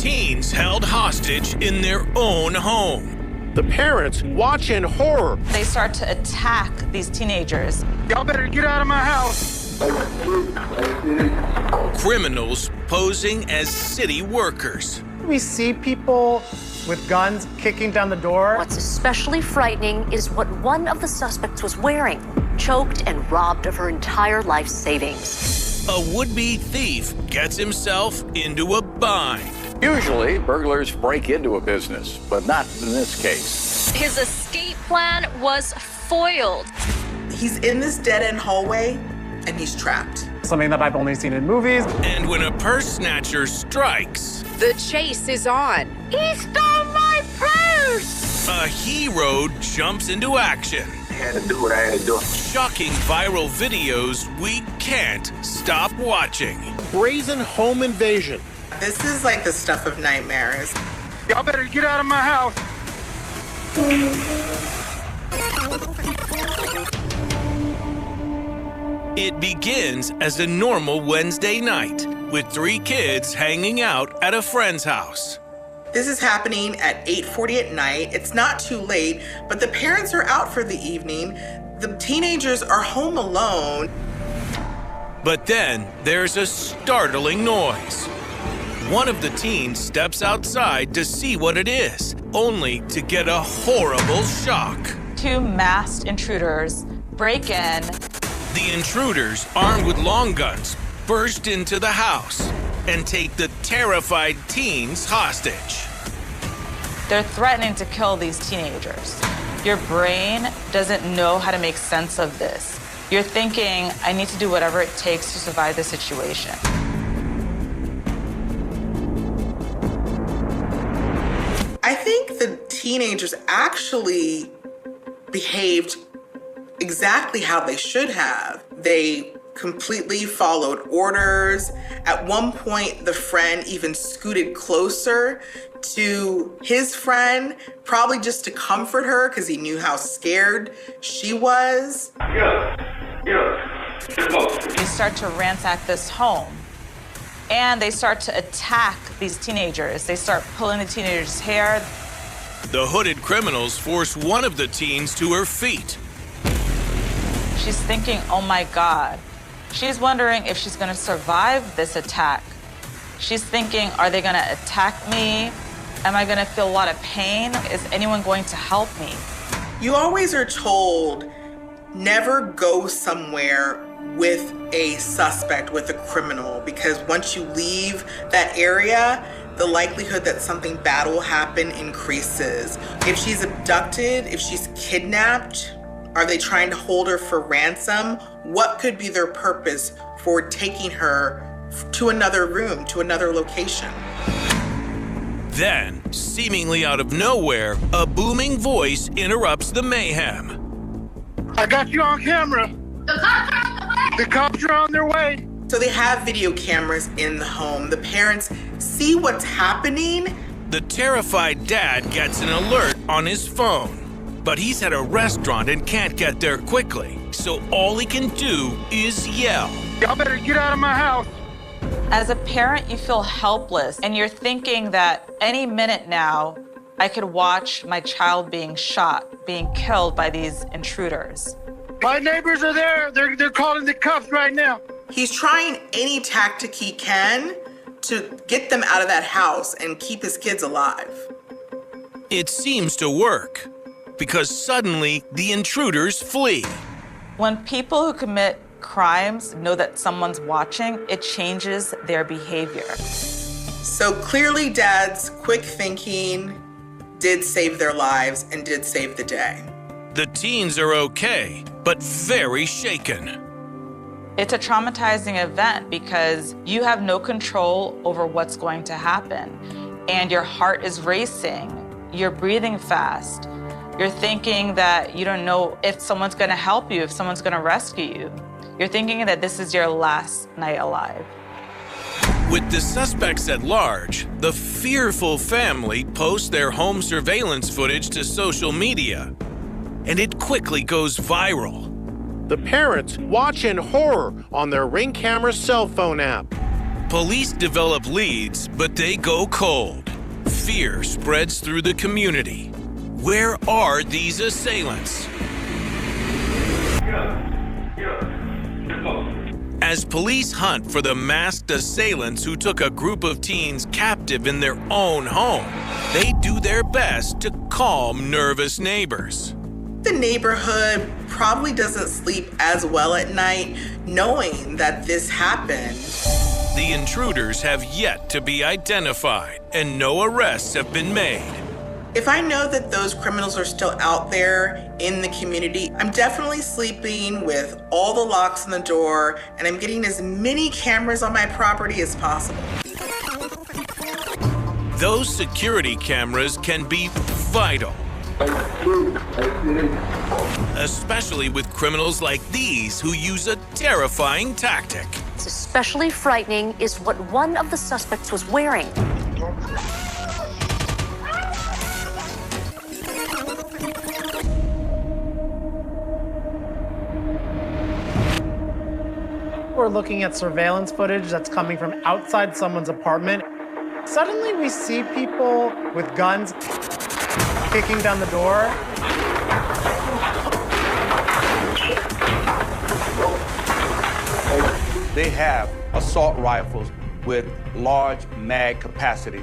teens held hostage in their own home. The parents watch in horror. They start to attack these teenagers. Y'all better get out of my house. Criminals posing as city workers. We see people with guns kicking down the door. What's especially frightening is what one of the suspects was wearing, choked and robbed of her entire life savings. A would-be thief gets himself into a bind. Usually, burglars break into a business, but not in this case. His escape plan was foiled. He's in this dead-end hallway, and he's trapped. Something that I've only seen in movies. And when a purse snatcher strikes, The chase is on. He stole my purse! a hero jumps into action. I had to do what I had to do. Shocking viral videos we can't stop watching. Brazen home invasion. This is like the stuff of nightmares. Y'all better get out of my house. It begins as a normal Wednesday night with 3 kids hanging out at a friend's house. This is happening at 8:40 at night. It's not too late, but the parents are out for the evening. The teenagers are home alone. But then there's a startling noise. One of the teens steps outside to see what it is, only to get a horrible shock. 2 masked intruders break in. The intruders, armed with long guns, burst into the house and take the terrified teens hostage. They're threatening to kill these teenagers. Your brain doesn't know how to make sense of this. You're thinking, I need to do whatever it takes to survive the situation. I think the teenagers actually behaved exactly how they should have. They completely followed orders. At one point, the friend even scooted closer to his friend, probably just to comfort her because he knew how scared she was. They start to ransack this home, and they start to attack these teenagers. They start pulling the teenagers' hair. The hooded criminals force one of the teens to her feet. She's thinking, oh my God. She's wondering if she's gonna survive this attack. She's thinking, are they gonna attack me? Am I gonna feel a lot of pain? Is anyone going to help me? You always are told, never go somewhere with a suspect, with a criminal, because once you leave that area, the likelihood that something bad will happen increases. If she's abducted, if she's kidnapped, are they trying to hold her for ransom? What could be their purpose for taking her to another room, to another location? Then, seemingly out of nowhere, a booming voice interrupts the mayhem. I got you on camera. The cops are on their way. So they have video cameras in the home. The parents see what's happening. The terrified dad gets an alert on his phone. But he's at a restaurant and can't get there quickly, so all he can do is yell. Y'all better get out of my house. As a parent, you feel helpless, and you're thinking that any minute now, I could watch my child being shot, being killed by these intruders. My neighbors are there. They're calling the cops right now. He's trying any tactic he can to get them out of that house and keep his kids alive. It seems to work, because suddenly the intruders flee. When people who commit crimes know that someone's watching, it changes their behavior. So clearly Dad's quick thinking did save their lives and did save the day. The teens are okay, but very shaken. It's a traumatizing event because you have no control over what's going to happen. And your heart is racing. You're breathing fast. You're thinking that you don't know if someone's gonna help you, if someone's gonna rescue you. You're thinking that this is your last night alive. With the suspects at large, the fearful family posts their home surveillance footage to social media, and it quickly goes viral. The parents watch in horror on their Ring camera cell phone app. Police develop leads, but they go cold. Fear spreads through the community. Where are these assailants? As police hunt for the masked assailants who took a group of teens captive in their own home, they do their best to calm nervous neighbors. The neighborhood probably doesn't sleep as well at night knowing that this happened. The intruders have yet to be identified, and no arrests have been made. If I know that those criminals are still out there in the community, I'm definitely sleeping with all the locks on the door, and I'm getting as many cameras on my property as possible. Those security cameras can be vital, especially with criminals like these who use a terrifying tactic. What's especially frightening is what one of the suspects was wearing. We're looking at surveillance footage that's coming from outside someone's apartment. Suddenly we see people with guns kicking down the door. They have assault rifles with large mag capacity.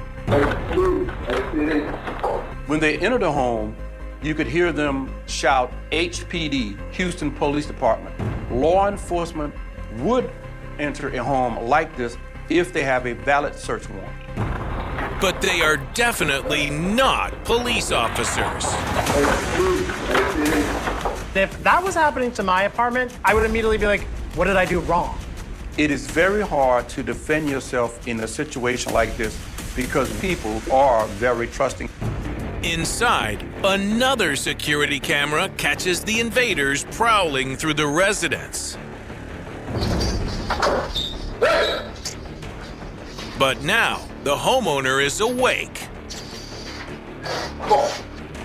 When they enter the home, you could hear them shout HPD, Houston Police Department. Law enforcement would enter a home like this if they have a valid search warrant. But they are definitely not police officers. If that was happening to my apartment, I would immediately be like, what did I do wrong? It is very hard to defend yourself in a situation like this because people are very trusting. Inside, another security camera catches the invaders prowling through the residence. But now, the homeowner is awake.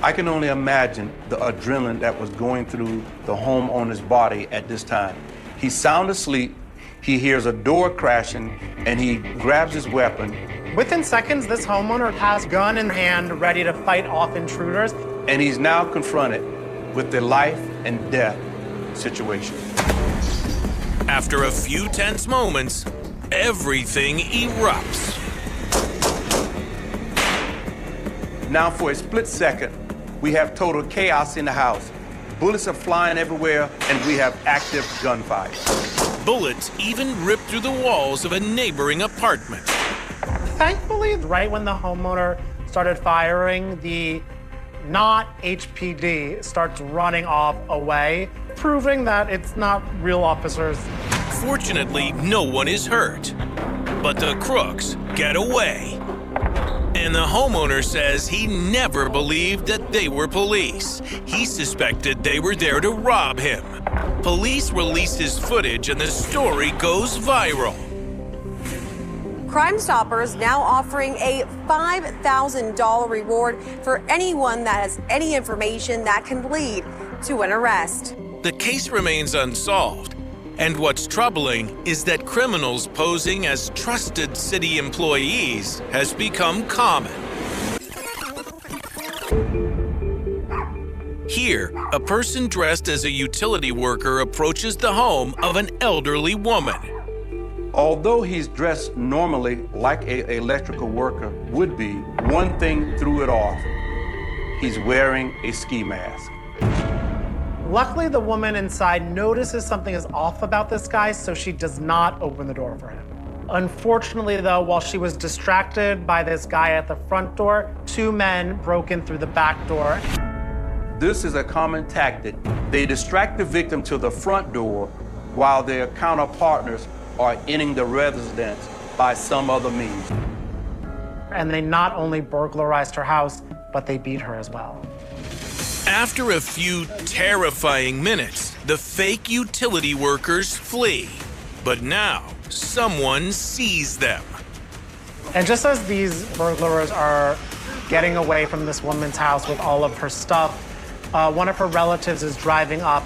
I can only imagine the adrenaline that was going through the homeowner's body at this time. He's sound asleep, he hears a door crashing, and he grabs his weapon. Within seconds, this homeowner has gun in hand, ready to fight off intruders. And he's now confronted with the life and death situation. After a few tense moments, everything erupts. Now for a split second, we have total chaos in the house. Bullets are flying everywhere, and we have active gunfire. Bullets even rip through the walls of a neighboring apartment. Thankfully, right when the homeowner started firing, the not HPD starts running off away, proving that it's not real officers. Fortunately, no one is hurt, but the crooks get away. And the homeowner says he never believed that they were police. He suspected they were there to rob him. Police release his footage and the story goes viral. Crime Stoppers now offering a $5,000 reward for anyone that has any information that can lead to an arrest. The case remains unsolved, and what's troubling is that criminals posing as trusted city employees has become common. Here, a person dressed as a utility worker approaches the home of an elderly woman. Although he's dressed normally like an electrical worker would be, one thing threw it off. He's wearing a ski mask. Luckily, the woman inside notices something is off about this guy, so she does not open the door for him. Unfortunately, though, while she was distracted by this guy at the front door, two men broke in through the back door. This is a common tactic. They distract the victim to the front door while their counterpartners are entering the residence by some other means. And they not only burglarized her house, but they beat her as well. After a few terrifying minutes, the fake utility workers flee. But now, someone sees them. And just as these burglars are getting away from this woman's house with all of her stuff, one of her relatives is driving up.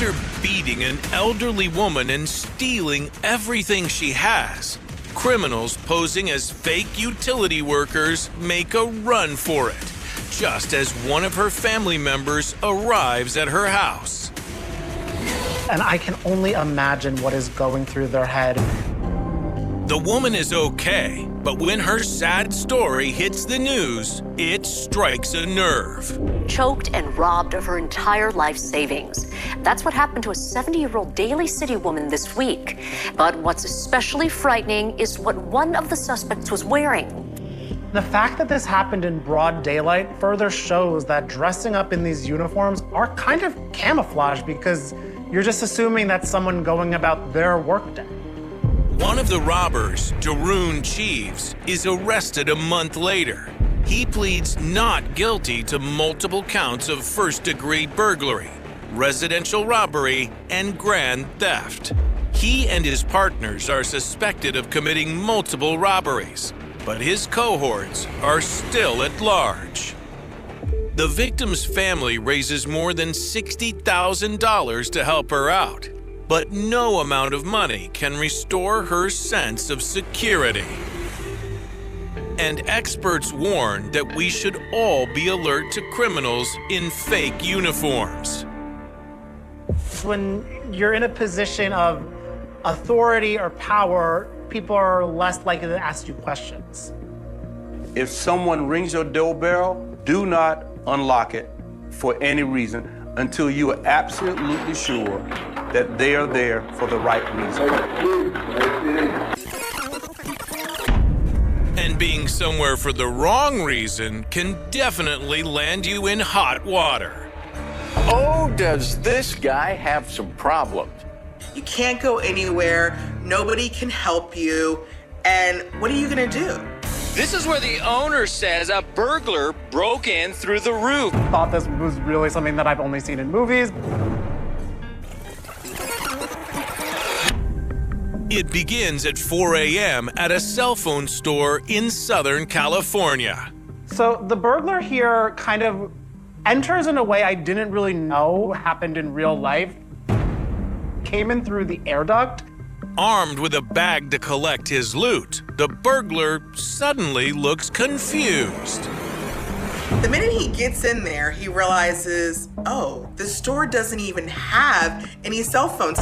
After beating an elderly woman and stealing everything she has, criminals posing as fake utility workers make a run for it, just as one of her family members arrives at her house. And I can only imagine what is going through their head. The woman is okay, but when her sad story hits the news, it strikes a nerve. Choked and robbed of her entire life savings. That's what happened to a 70-year-old Daly City woman this week. But what's especially frightening is what one of the suspects was wearing. The fact that this happened in broad daylight further shows that dressing up in these uniforms are kind of camouflage, because you're just assuming that's someone going about their workday. One of the robbers, Daroon Cheeves, is arrested a month later. He pleads not guilty to multiple counts of first-degree burglary, residential robbery, and grand theft. He and his partners are suspected of committing multiple robberies, but his cohorts are still at large. The victim's family raises more than $60,000 to help her out, but no amount of money can restore her sense of security. And experts warn that we should all be alert to criminals in fake uniforms. When you're in a position of authority or power, people are less likely to ask you questions. If someone rings your doorbell, do not unlock it for any reason until you are absolutely sure that they are there for the right reason. And being somewhere for the wrong reason can definitely land you in hot water. Oh, does this guy have some problems? You can't go anywhere, nobody can help you, and what are you gonna do? This is where the owner says a burglar broke in through the roof. Thought this was really something that I've only seen in movies. It begins at 4 a.m. at a cell phone store in Southern California. So the burglar here kind of enters in a way I didn't really know happened in real life. Came in through the air duct. Armed with a bag to collect his loot, the burglar suddenly looks confused. The minute he gets in there, he realizes, oh, the store doesn't even have any cell phones.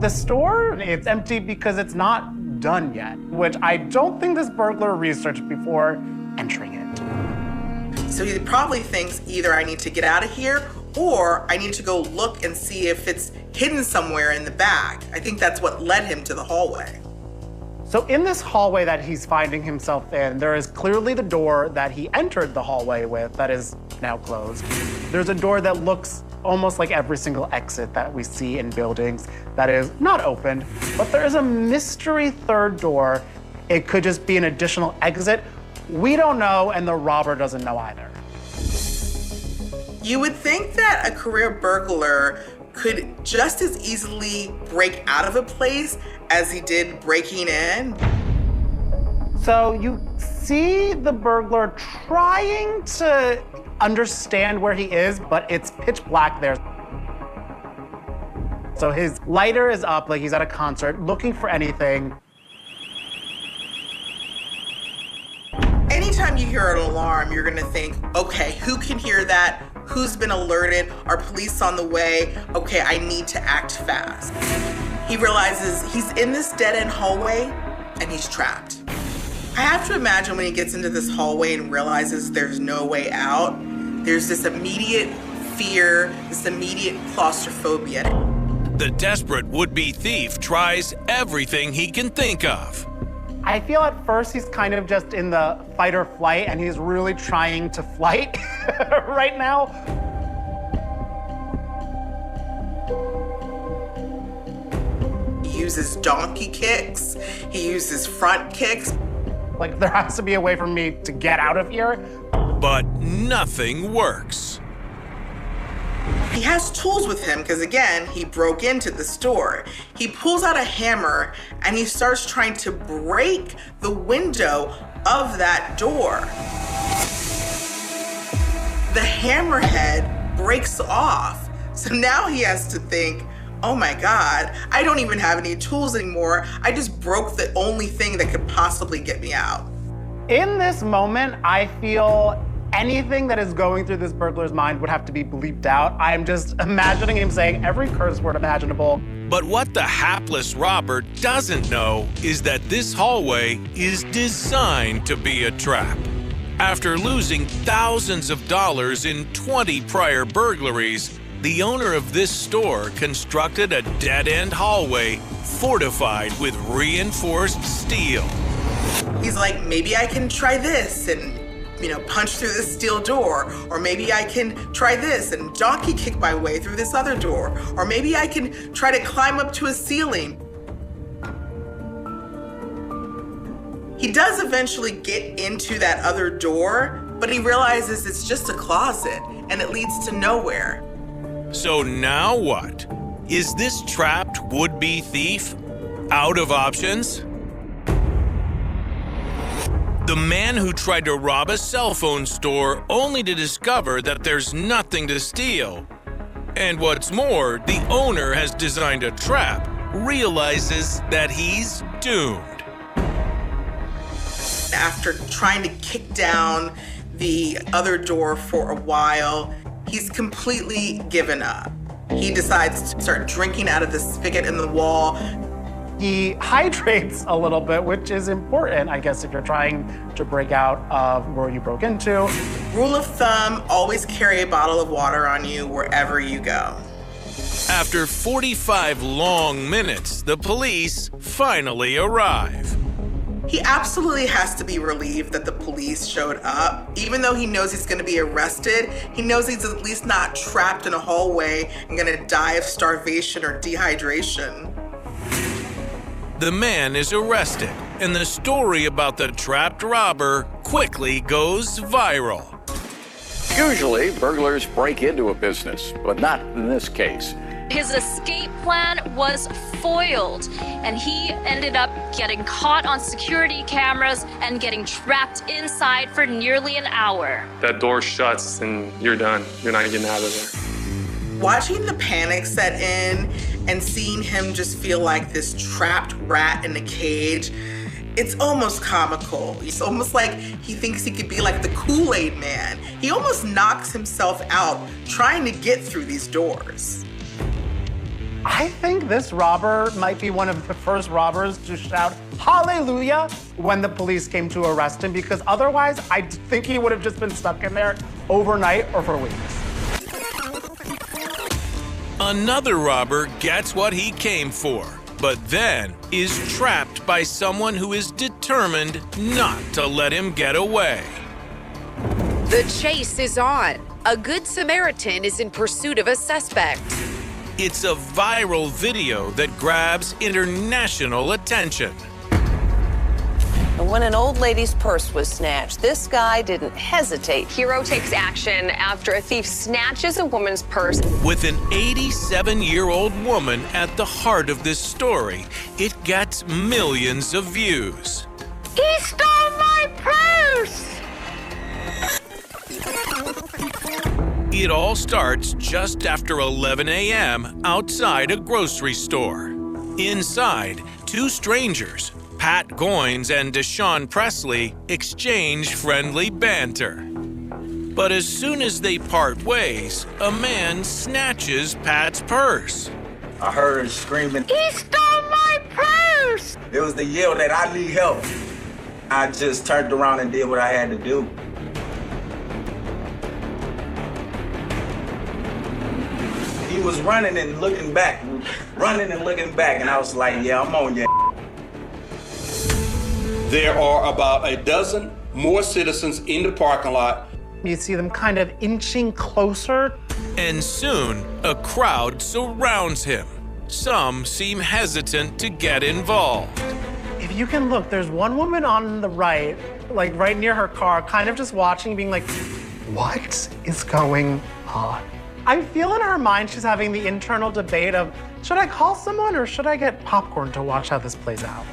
The store, it's empty because it's not done yet, which I don't think this burglar researched before entering it. So he probably thinks either I need to get out of here or I need to go look and see if it's hidden somewhere in the back. I think that's what led him to the hallway. So in this hallway that he's finding himself in, there is clearly the door that he entered the hallway with that is now closed. There's a door that looks almost like every single exit that we see in buildings that is not opened, but there is a mystery third door. It could just be an additional exit. We don't know, and the robber doesn't know either. You would think that a career burglar could just as easily break out of a place as he did breaking in. So you see the burglar trying to understand where he is, but it's pitch black there. So his lighter is up like he's at a concert, looking for anything. Anytime you hear an alarm, you're gonna think, okay, who can hear that? Who's been alerted? Are police on the way? Okay, I need to act fast. He realizes he's in this dead-end hallway and he's trapped. I have to imagine when he gets into this hallway and realizes there's no way out, there's this immediate fear, this immediate claustrophobia. The desperate would-be thief tries everything he can think of. I feel at first he's kind of just in the fight or flight, and he's really trying to flight right now. He uses donkey kicks, he uses front kicks. Like, there has to be a way for me to get out of here. But nothing works. He has tools with him because, again, he broke into the store. He pulls out a hammer and he starts trying to break the window of that door. The hammerhead breaks off. So now he has to think, oh my God, I don't even have any tools anymore. I just broke the only thing that could possibly get me out. In this moment, I feel anything that is going through this burglar's mind would have to be bleeped out. I'm just imagining him saying every curse word imaginable. But what the hapless robber doesn't know is that this hallway is designed to be a trap. After losing thousands of dollars in 20 prior burglaries, the owner of this store constructed a dead-end hallway fortified with reinforced steel. He's like, maybe I can try this and, punch through this steel door. Or maybe I can try this and donkey kick my way through this other door. Or maybe I can try to climb up to a ceiling. He does eventually get into that other door, but he realizes it's just a closet and it leads to nowhere. So now what? Is this trapped would-be thief out of options? The man who tried to rob a cell phone store only to discover that there's nothing to steal. And what's more, the owner has designed a trap, realizes that he's doomed. After trying to kick down the other door for a while, he's completely given up. He decides to start drinking out of the spigot in the wall. He hydrates a little bit, which is important, I guess, if you're trying to break out of where you broke into. Rule of thumb, always carry a bottle of water on you wherever you go. After 45 long minutes, the police finally arrive. He absolutely has to be relieved that the police showed up. Even though he knows he's gonna be arrested, he knows he's at least not trapped in a hallway and gonna die of starvation or dehydration. The man is arrested, and the story about the trapped robber quickly goes viral. Usually, burglars break into a business, but not in this case. His escape plan was foiled, and he ended up getting caught on security cameras and getting trapped inside for nearly an hour. That door shuts and you're done. You're not getting out of there. Watching the panic set in and seeing him just feel like this trapped rat in a cage, it's almost comical. It's almost like he thinks he could be like the Kool-Aid man. He almost knocks himself out trying to get through these doors. I think this robber might be one of the first robbers to shout hallelujah when the police came to arrest him, because otherwise I think he would have just been stuck in there overnight or for weeks. Another robber gets what he came for, but then is trapped by someone who is determined not to let him get away. The chase is on. A good Samaritan is in pursuit of a suspect. It's a viral video that grabs international attention. And when an old lady's purse was snatched, this guy didn't hesitate. Hero takes action after a thief snatches a woman's purse. With an 87-year-old woman at the heart of this story, it gets millions of views. He stole my purse! It all starts just after 11 a.m. outside a grocery store. Inside, two strangers, Pat Goins and Deshaun Presley, exchange friendly banter. But as soon as they part ways, a man snatches Pat's purse. I heard her screaming, "He stole my purse!" It was the yell that I need help. I just turned around and did what I had to do. He was running and looking back, and I was like, yeah, I'm on you. There are about a dozen more citizens in the parking lot. You see them kind of inching closer. And soon, a crowd surrounds him. Some seem hesitant to get involved. If you can look, there's one woman on the right, like right near her car, kind of just watching, being like, what is going on? I feel in her mind she's having the internal debate of, should I call someone or should I get popcorn to watch how this plays out?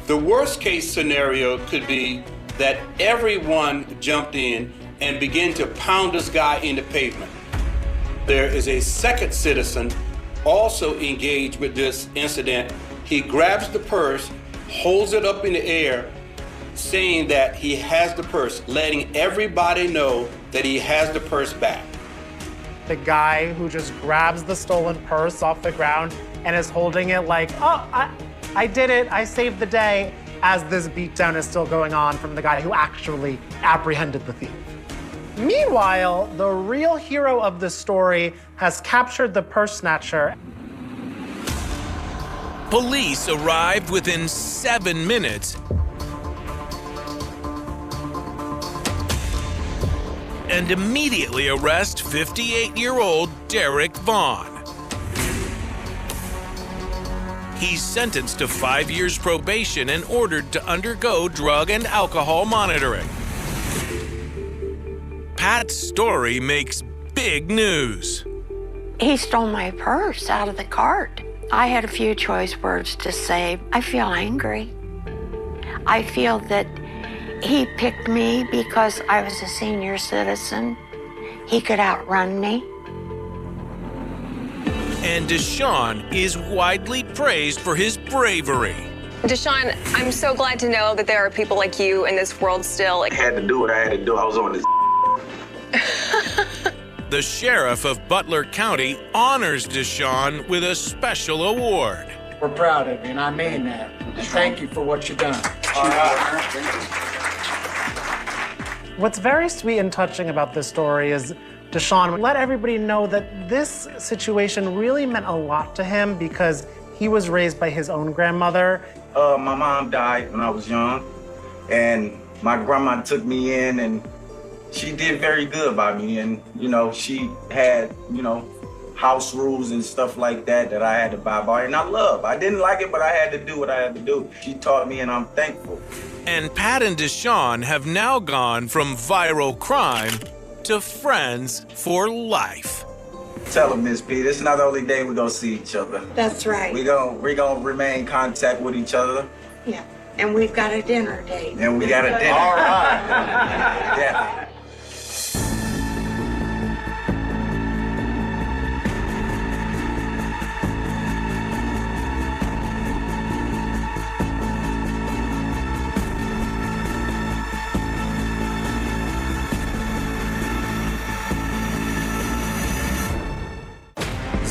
The worst case scenario could be that everyone jumped in and began to pound this guy in the pavement. There is a second citizen also engaged with this incident. He grabs the purse, holds it up in the air, saying that he has the purse, letting everybody know that he has the purse back. The guy who just grabs the stolen purse off the ground and is holding it like, oh, I did it, I saved the day, as this beatdown is still going on from the guy who actually apprehended the thief. Meanwhile, the real hero of the story has captured the purse snatcher. Police arrived within 7 minutes and immediately arrest 58-year-old Derek Vaughn. He's sentenced to 5 years probation and ordered to undergo drug and alcohol monitoring. Pat's story makes big news. He stole my purse out of the cart. I had a few choice words to say. I feel angry. I feel that he picked me because I was a senior citizen. He could outrun me. And Deshaun is widely praised for his bravery. Deshaun, I'm so glad to know that there are people like you in this world still. I had to do what I had to do. I was on this. The sheriff of Butler County honors Deshaun with a special award. We're proud of you, and I mean that. Thank you for what you've done. What's very sweet and touching about this story is Deshaun let everybody know that this situation really meant a lot to him because he was raised by his own grandmother. My mom died when I was young, and my grandma took me in, and she did very good by me. And, you know, she had, you know, house rules and stuff like that that I had to abide by, and I love. I didn't like it, but I had to do what I had to do. She taught me, and I'm thankful. And Pat and Deshaun have now gone from viral crime to friends for life. Tell them, Miss P, this is not the only day we're gonna see each other. That's right. We're gonna remain in contact with each other. Yeah, and we've got a dinner date. And we got a dinner. All right. Yeah.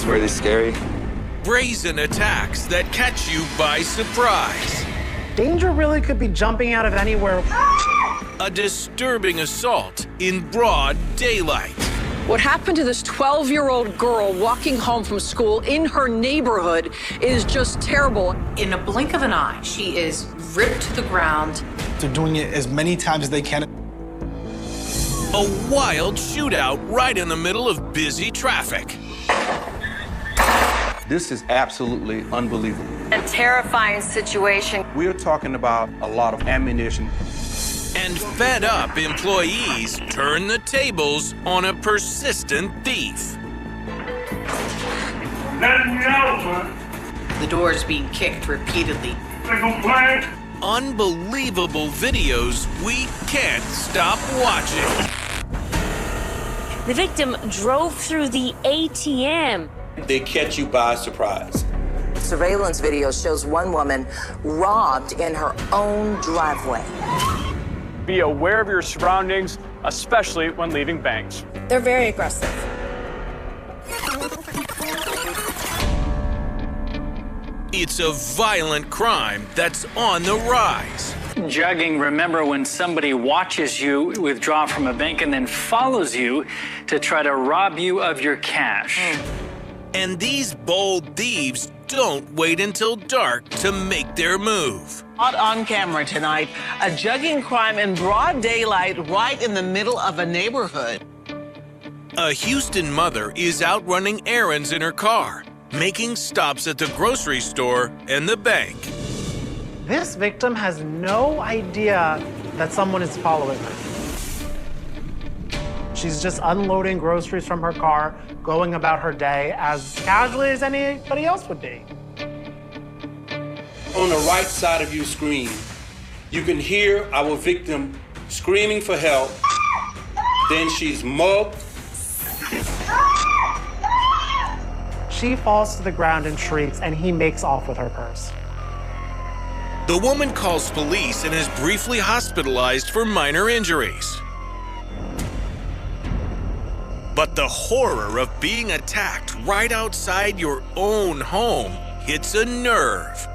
Really scary. Brazen attacks that catch you by surprise. Danger really could be jumping out of anywhere. A disturbing assault in broad daylight. What happened to this 12-year-old girl walking home from school in her neighborhood is just terrible. In a blink of an eye, she is ripped to the ground. They're doing it as many times as they can. A wild shootout right in the middle of busy traffic. This is absolutely unbelievable. A terrifying situation. We are talking about a lot of ammunition. And fed up employees turn the tables on a persistent thief. The door is being kicked repeatedly. Unbelievable videos we can't stop watching. The victim drove through the ATM. They catch you by surprise. Surveillance video shows one woman robbed in her own driveway. Be aware of your surroundings, especially when leaving banks. They're very aggressive. It's a violent crime that's on the rise. Jugging, remember when somebody watches you withdraw from a bank and then follows you to try to rob you of your cash. And these bold thieves don't wait until dark to make their move. Caught on camera tonight, a jugging crime in broad daylight right in the middle of a neighborhood. A Houston mother is out running errands in her car, making stops at the grocery store and the bank. This victim has no idea that someone is following her. She's just unloading groceries from her car, going about her day as casually as anybody else would be. On the right side of your screen, you can hear our victim screaming for help. Then she's mugged, She falls to the ground and shrieks, and he makes off with her purse. The woman calls police and is briefly hospitalized for minor injuries. But the horror of being attacked right outside your own home hits a nerve.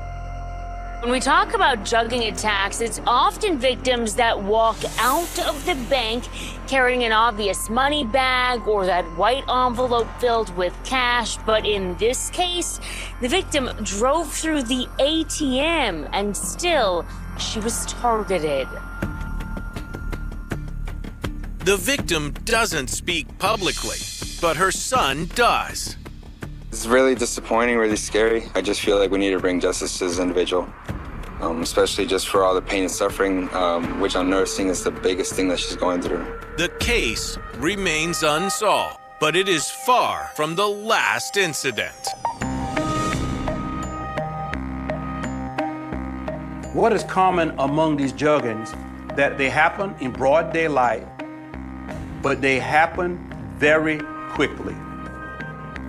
When we talk about jugging attacks, it's often victims that walk out of the bank carrying an obvious money bag or that white envelope filled with cash. But in this case, the victim drove through the ATM and still she was targeted. The victim doesn't speak publicly, but her son does. It's really disappointing, really scary. I just feel like we need to bring justice to this individual, especially just for all the pain and suffering, which I'm noticing is the biggest thing that she's going through. The case remains unsolved, but it is far from the last incident. What is common among these juggings that they happen in broad daylight, but they happen very quickly.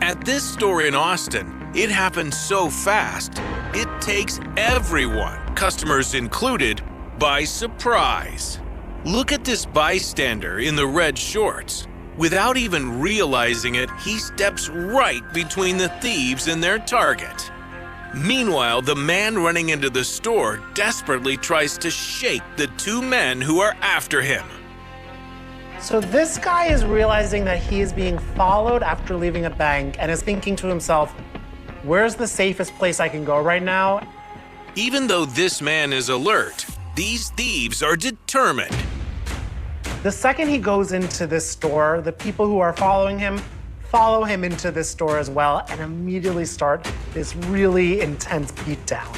At this store in Austin, it happened so fast, it takes everyone, customers included, by surprise. Look at this bystander in the red shorts. Without even realizing it, he steps right between the thieves and their target. Meanwhile, the man running into the store desperately tries to shake the two men who are after him. So this guy is realizing that he is being followed after leaving a bank and is thinking to himself, where's the safest place I can go right now? Even though this man is alert, these thieves are determined. The second he goes into this store, the people who are following him follow him into this store as well and immediately start this really intense beatdown.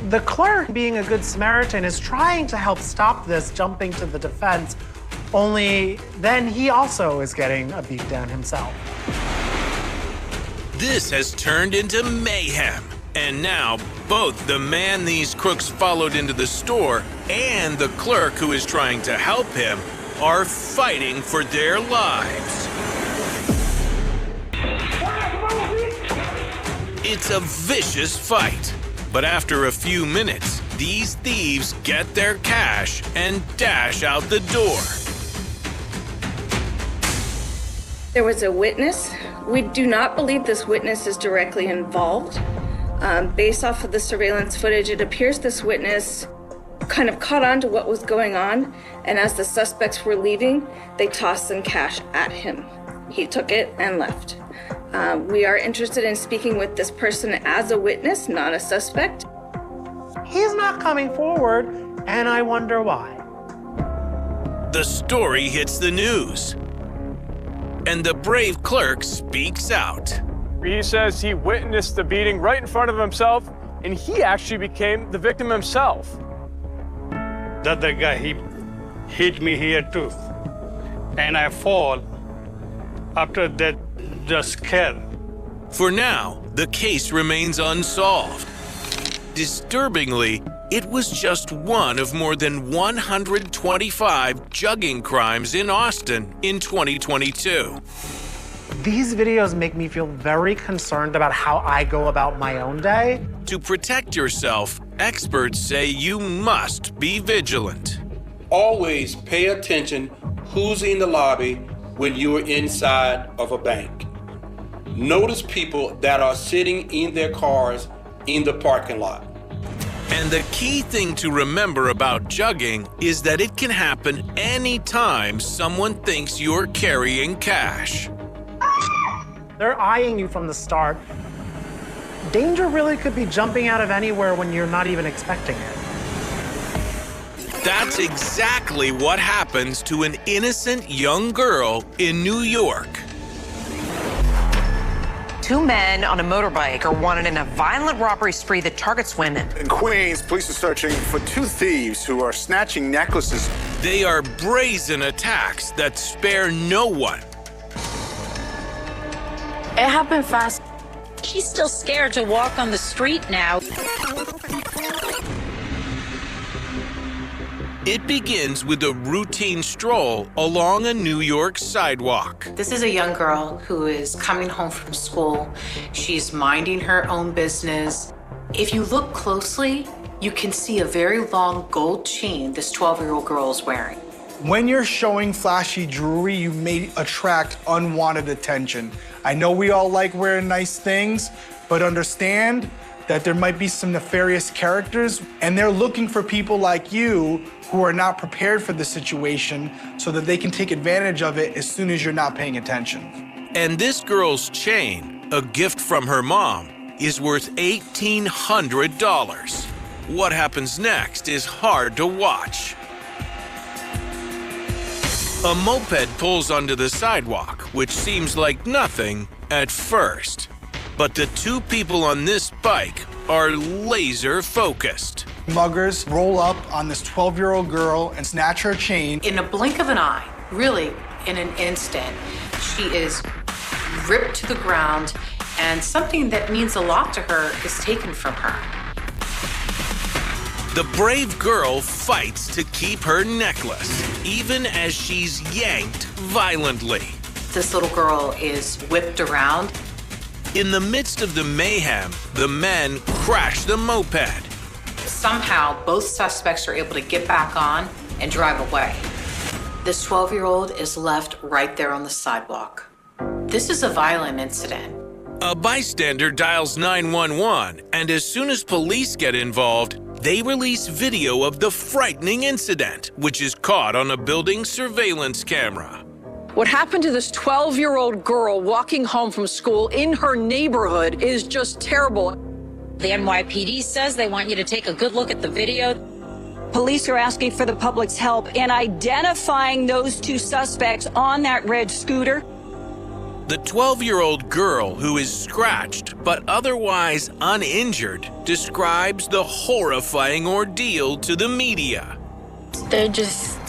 The clerk, being a good Samaritan, is trying to help stop this, jumping to the defense, only then he also is getting a beatdown himself. This has turned into mayhem, and now both the man these crooks followed into the store and the clerk who is trying to help him are fighting for their lives. It's a vicious fight. But after a few minutes, these thieves get their cash and dash out the door. There was a witness. We do not believe this witness is directly involved. Based off of the surveillance footage, it appears this witness kind of caught on to what was going on, and as the suspects were leaving, they tossed some cash at him. He took it and left. We are interested in speaking with this person as a witness, not a suspect. He's not coming forward, and I wonder why. The story hits the news, and the brave clerk speaks out. He says he witnessed the beating right in front of himself, and he actually became the victim himself. The other guy, he hit me here too, and I fall. After that, just scared. For now, the case remains unsolved. Disturbingly, it was just one of more than 125 jugging crimes in Austin in 2022. These videos make me feel very concerned about how I go about my own day. To protect yourself, experts say you must be vigilant. Always pay attention who's in the lobby when you're inside of a bank. Notice people that are sitting in their cars in the parking lot. And the key thing to remember about jugging is that it can happen anytime someone thinks you're carrying cash. They're eyeing you from the start. Danger really could be jumping out of anywhere when you're not even expecting it. That's exactly what happens to an innocent young girl in New York. Two men on a motorbike are wanted in a violent robbery spree that targets women. In Queens, police are searching for two thieves who are snatching necklaces. They are brazen attacks that spare no one. It happened fast. She's still scared to walk on the street now. It begins with a routine stroll along a New York sidewalk. This is a young girl who is coming home from school. She's minding her own business. If you look closely, you can see a very long gold chain this 12-year-old girl is wearing. When you're showing flashy jewelry, you may attract unwanted attention. I know we all like wearing nice things, but understand that there might be some nefarious characters, and they're looking for people like you who are not prepared for the situation so that they can take advantage of it as soon as you're not paying attention. And this girl's chain, a gift from her mom, is worth $1,800. What happens next is hard to watch. A moped pulls onto the sidewalk, which seems like nothing at first. But the two people on this bike are laser focused. Muggers roll up on this 12-year-old girl and snatch her chain. In a blink of an eye, really in an instant, she is ripped to the ground, and something that means a lot to her is taken from her. The brave girl fights to keep her necklace, even as she's yanked violently. This little girl is whipped around. In the midst of the mayhem, the men crash the moped. Somehow, both suspects are able to get back on and drive away. This 12-year-old is left right there on the sidewalk. This is a violent incident. A bystander dials 911, and as soon as police get involved, they release video of the frightening incident, which is caught on a building surveillance camera. What happened to this 12-year-old girl walking home from school in her neighborhood is just terrible. The NYPD says they want you to take a good look at the video. Police are asking for the public's help in identifying those two suspects on that red scooter. The 12-year-old girl, who is scratched but otherwise uninjured, describes the horrifying ordeal to the media. They're just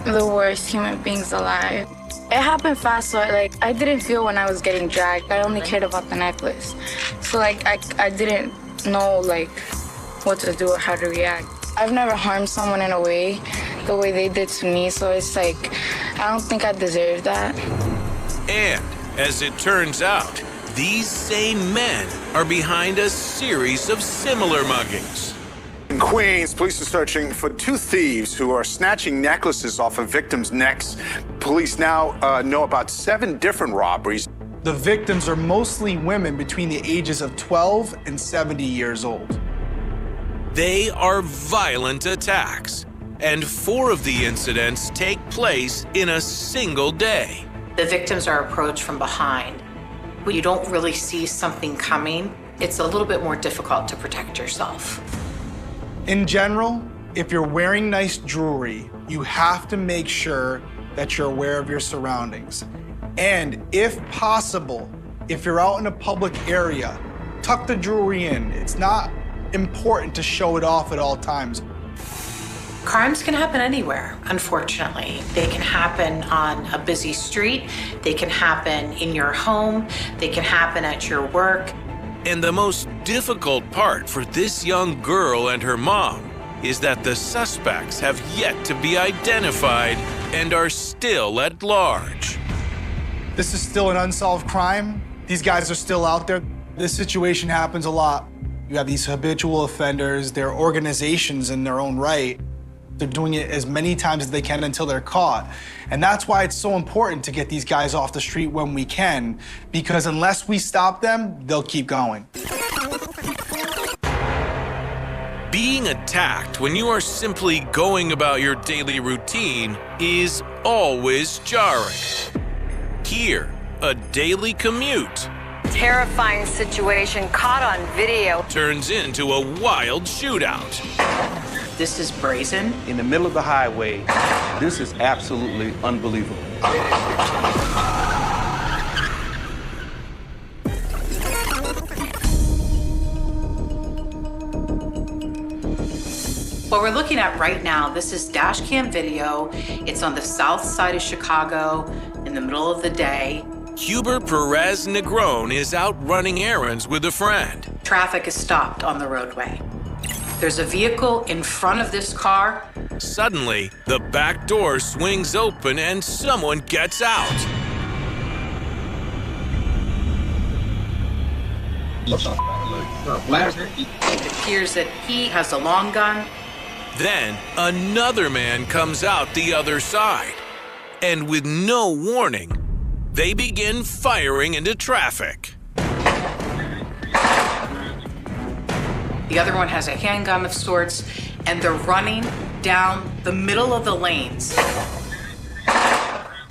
the worst human beings alive. It happened fast, so I didn't feel when I was getting dragged. I only cared about the necklace. So I didn't know what to do or how to react. I've never harmed someone in a way, the way they did to me, so it's I don't think I deserve that. And as it turns out, these same men are behind a series of similar muggings. In Queens, police are searching for two thieves who are snatching necklaces off of victims' necks. Police now know about 7 different robberies. The victims are mostly women between the ages of 12 and 70 years old. They are violent attacks, and 4 of the incidents take place in a single day. The victims are approached from behind. When you don't really see something coming, it's a little bit more difficult to protect yourself. In general, if you're wearing nice jewelry, you have to make sure that you're aware of your surroundings. And if possible, if you're out in a public area, tuck the jewelry in. It's not important to show it off at all times. Crimes can happen anywhere, unfortunately. They can happen on a busy street, they can happen in your home, they can happen at your work. And the most difficult part for this young girl and her mom is that the suspects have yet to be identified and are still at large. This is still an unsolved crime. These guys are still out there. This situation happens a lot. You have these habitual offenders, they're organizations in their own right. They're doing it as many times as they can until they're caught. And that's why it's so important to get these guys off the street when we can, because unless we stop them, they'll keep going. Being attacked when you are simply going about your daily routine is always jarring. Here, a daily commute Terrifying situation caught on video turns into a wild shootout. This is brazen. In the middle of the highway, this is absolutely unbelievable. What we're looking at right now, this is dash cam video. It's on the south side of Chicago in the middle of the day. Huber Perez Negron is out running errands with a friend. Traffic is stopped on the roadway. There's a vehicle in front of this car. Suddenly, the back door swings open and someone gets out. It appears that he has a long gun. Then another man comes out the other side. And with no warning, they begin firing into traffic. The other one has a handgun of sorts, and they're running down the middle of the lanes.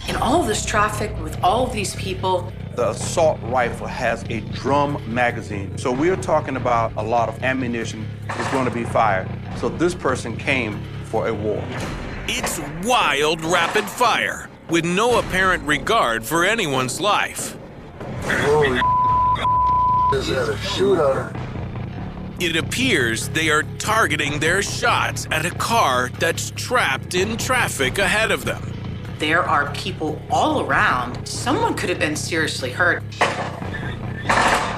In all of this traffic with all of these people, the assault rifle has a drum magazine. So we're talking about a lot of ammunition is going to be fired. So this person came for a war. It's wild rapid fire with no apparent regard for anyone's life. Holy is that a shootout? It appears they are targeting their shots at a car that's trapped in traffic ahead of them. there are people all around. Someone could have been seriously hurt.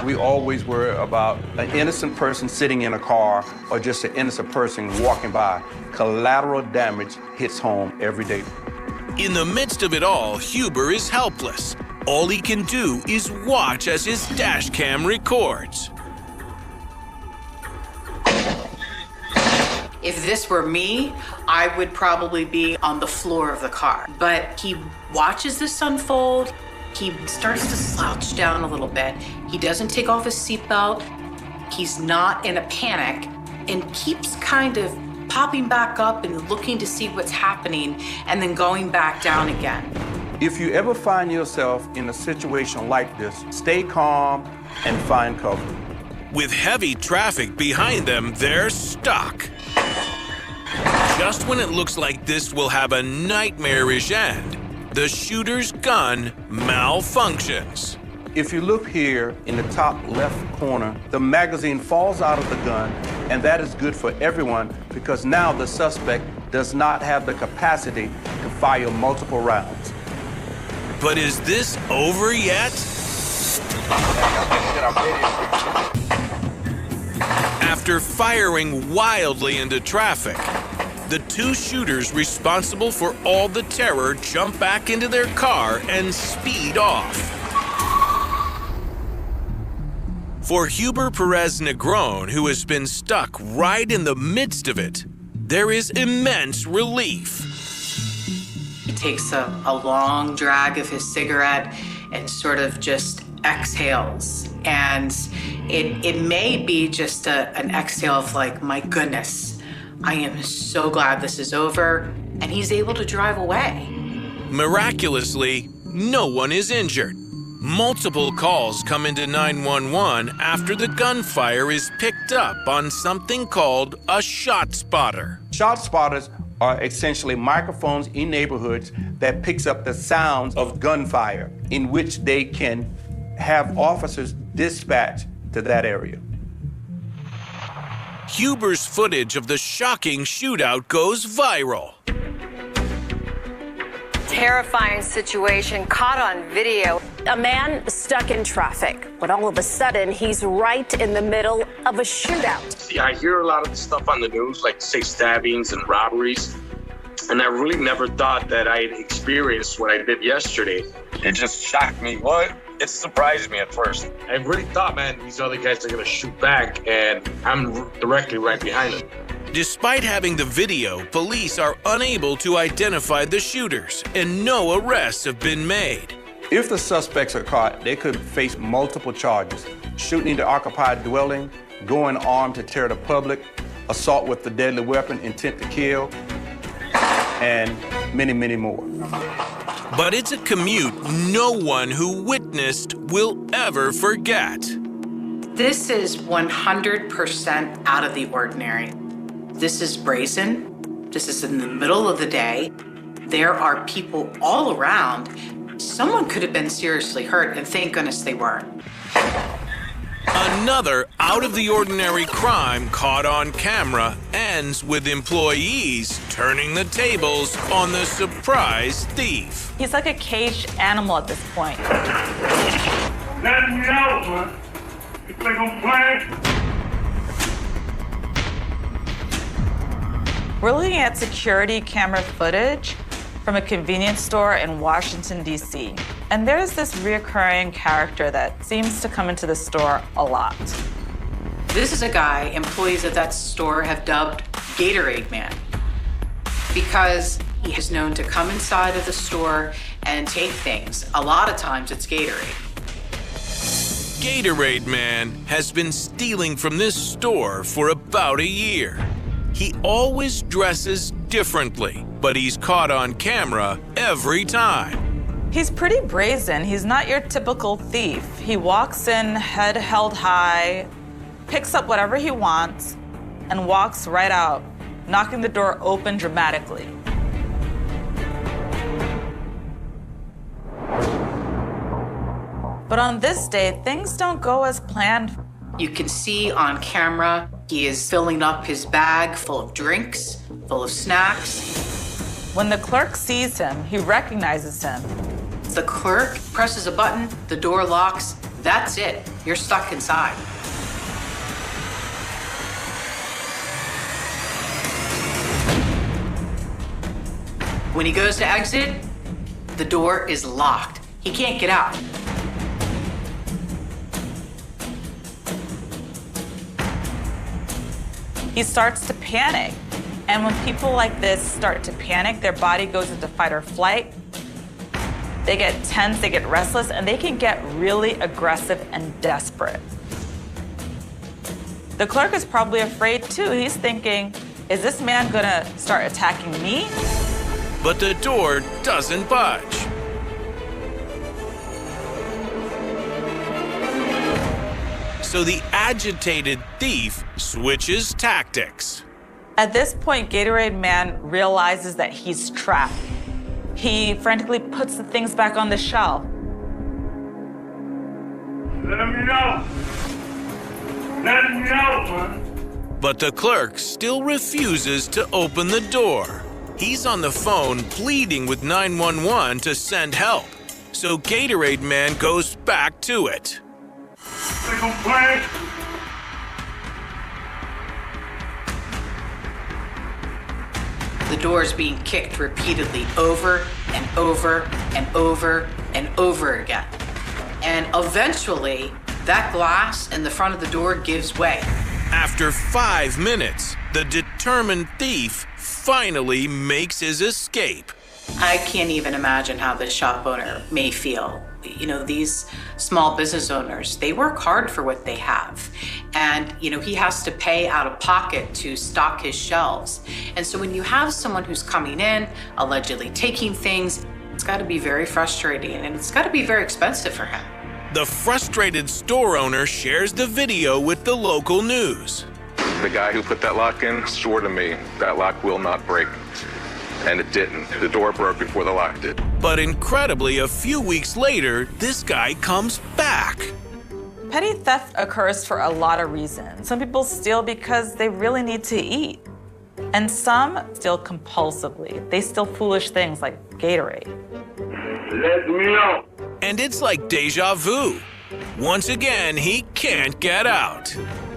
We always worry about an innocent person sitting in a car or just an innocent person walking by. Collateral damage hits home every day. In the midst of it all, Huber is helpless. All he can do is watch as his dash cam records. If this were me, I would probably be on the floor of the car. But he watches this unfold. He starts to slouch down a little bit. He doesn't take off his seatbelt. He's not in a panic and keeps kind of popping back up and looking to see what's happening and then going back down again. If you ever find yourself in a situation like this, stay calm and find cover. With heavy traffic behind them, they're stuck. Just when it looks like this will have a nightmarish end, the shooter's gun malfunctions. If you look here in the top left corner, the magazine falls out of the gun, and that is good for everyone because now the suspect does not have the capacity to fire multiple rounds. But is this over yet? After firing wildly into traffic, the two shooters responsible for all the terror jump back into their car and speed off. For Huber Perez Negron, who has been stuck right in the midst of it, there is immense relief. He takes a long drag of his cigarette and sort of just exhales. And it may be just an exhale of like, my goodness, I am so glad this is over. And he's able to drive away. Miraculously, no one is injured. Multiple calls come into 911 after the gunfire is picked up on something called a shot spotter. Shot spotters are essentially microphones in neighborhoods that picks up the sounds of gunfire, in which they can have officers dispatched to that area. Huber's footage of the shocking shootout goes viral. Terrifying situation caught on video. A man stuck in traffic, but all of a sudden he's right in the middle of a shootout. See, I hear a lot of the stuff on the news, like say stabbings and robberies, and I really never thought that I'd experienced what I did yesterday. It just shocked me. Well, it surprised me at first. I really thought, man, these other guys are gonna shoot back, and I'm directly right behind them. Despite having the video, police are unable to identify the shooters, and no arrests have been made. If the suspects are caught, they could face multiple charges: shooting into occupied dwelling, going armed to terror the public, assault with a deadly weapon, intent to kill, and many, many more. But it's a commute no one who witnessed will ever forget. This is 100% out of the ordinary. This is brazen. This is in the middle of the day. There are people all around. Someone could have been seriously hurt, and thank goodness they weren't. Another out-of-the-ordinary crime caught on camera ends with employees turning the tables on the surprise thief. He's like a caged animal at this point. Let me out, man. You think I'm playing? We're looking at security camera footage from a convenience store in Washington, D.C. And there's this reoccurring character that seems to come into the store a lot. This is a guy employees at that store have dubbed Gatorade Man because he is known to come inside of the store and take things. A lot of times it's Gatorade. Gatorade Man has been stealing from this store for about a year. He always dresses differently, but he's caught on camera every time. He's pretty brazen. He's not your typical thief. He walks in head held high, picks up whatever he wants, and walks right out, knocking the door open dramatically. But on this day, things don't go as planned. You can see on camera, he is filling up his bag full of drinks, full of snacks. When the clerk sees him, he recognizes him. The clerk presses a button, the door locks, that's it. You're stuck inside. When he goes to exit, the door is locked. He can't get out. He starts to panic. And when people like this start to panic, their body goes into fight or flight. They get tense, they get restless, and they can get really aggressive and desperate. The clerk is probably afraid too. He's thinking, is this man gonna start attacking me? But the door doesn't budge. So the agitated thief switches tactics. At this point, Gatorade Man realizes that he's trapped. He frantically puts the things back on the shelf. Let me know. Let me know, man. But the clerk still refuses to open the door. He's on the phone pleading with 911 to send help. So Gatorade Man goes back to it. They gon' play. The door is being kicked repeatedly over and over and over and over again. And eventually, that glass in the front of the door gives way. After 5 minutes, the determined thief finally makes his escape. I can't even imagine how the shop owner may feel. You know, these small business owners, they work hard for what they have. And, you know, he has to pay out of pocket to stock his shelves. And so when you have someone who's coming in, allegedly taking things, it's got to be very frustrating and it's got to be very expensive for him. The frustrated store owner shares the video with the local news. The guy who put that lock in swore to me that lock will not break. And it didn't. The door broke before the lock did. But incredibly, a few weeks later, this guy comes back. Petty theft occurs for a lot of reasons. Some people steal because they really need to eat. And some steal compulsively. They steal foolish things like Gatorade. Let me know. And it's like deja vu. Once again, he can't get out.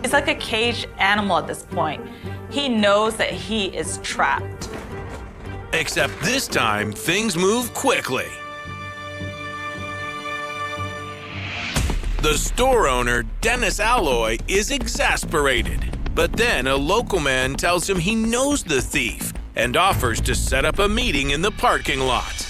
He's like a caged animal at this point. He knows that he is trapped. Except this time, things move quickly. The store owner, Dennis Alloy, is exasperated. But then a local man tells him he knows the thief and offers to set up a meeting in the parking lot.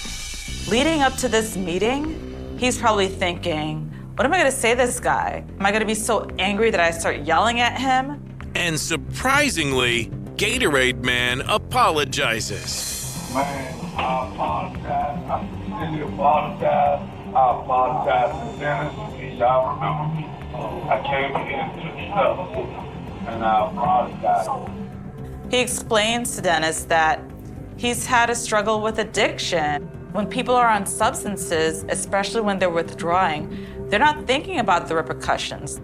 Leading up to this meeting, he's probably thinking, what am I gonna say to this guy? Am I gonna be so angry that I start yelling at him? And surprisingly, Gatorade Man apologizes. Man, I apologize. I sincerely apologize. I apologize to Dennis. Please, y'all remember me. I came here and took stuff, and I apologize. He explains to Dennis that he's had a struggle with addiction. When people are on substances, especially when they're withdrawing, they're not thinking about the repercussions.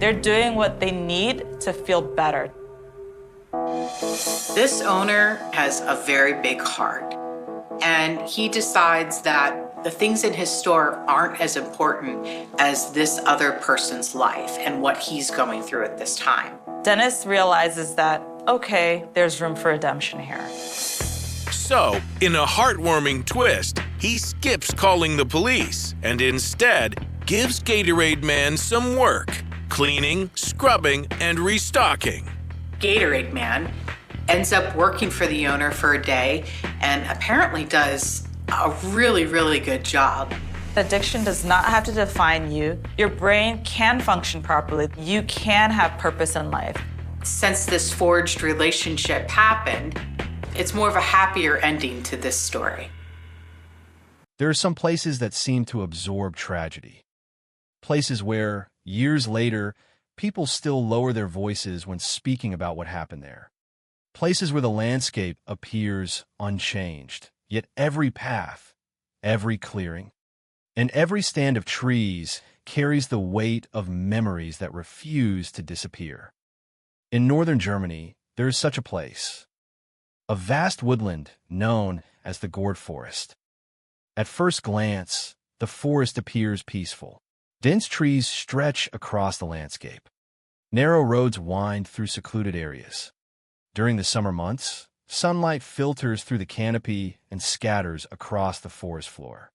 They're doing what they need to feel better. This owner has a very big heart, and he decides that the things in his store aren't as important as this other person's life and what he's going through at this time. Dennis realizes that okay, there's room for redemption here. So, in a heartwarming twist, he skips calling the police and instead gives Gatorade Man some work, cleaning, scrubbing, and restocking. Gatorade Man ends up working for the owner for a day and apparently does a really, really good job. Addiction does not have to define you. Your brain can function properly. You can have purpose in life. Since this forged relationship happened, it's more of a happier ending to this story. There are some places that seem to absorb tragedy. Places where, years later, people still lower their voices when speaking about what happened there. Places where the landscape appears unchanged, yet every path, every clearing, and every stand of trees carries the weight of memories that refuse to disappear. In northern Germany, there is such a place. A vast woodland known as the gourd forest. At first glance, the forest appears peaceful. Dense trees stretch across the landscape. Narrow roads wind through secluded areas. During the summer months, sunlight filters through the canopy and scatters across the forest floor.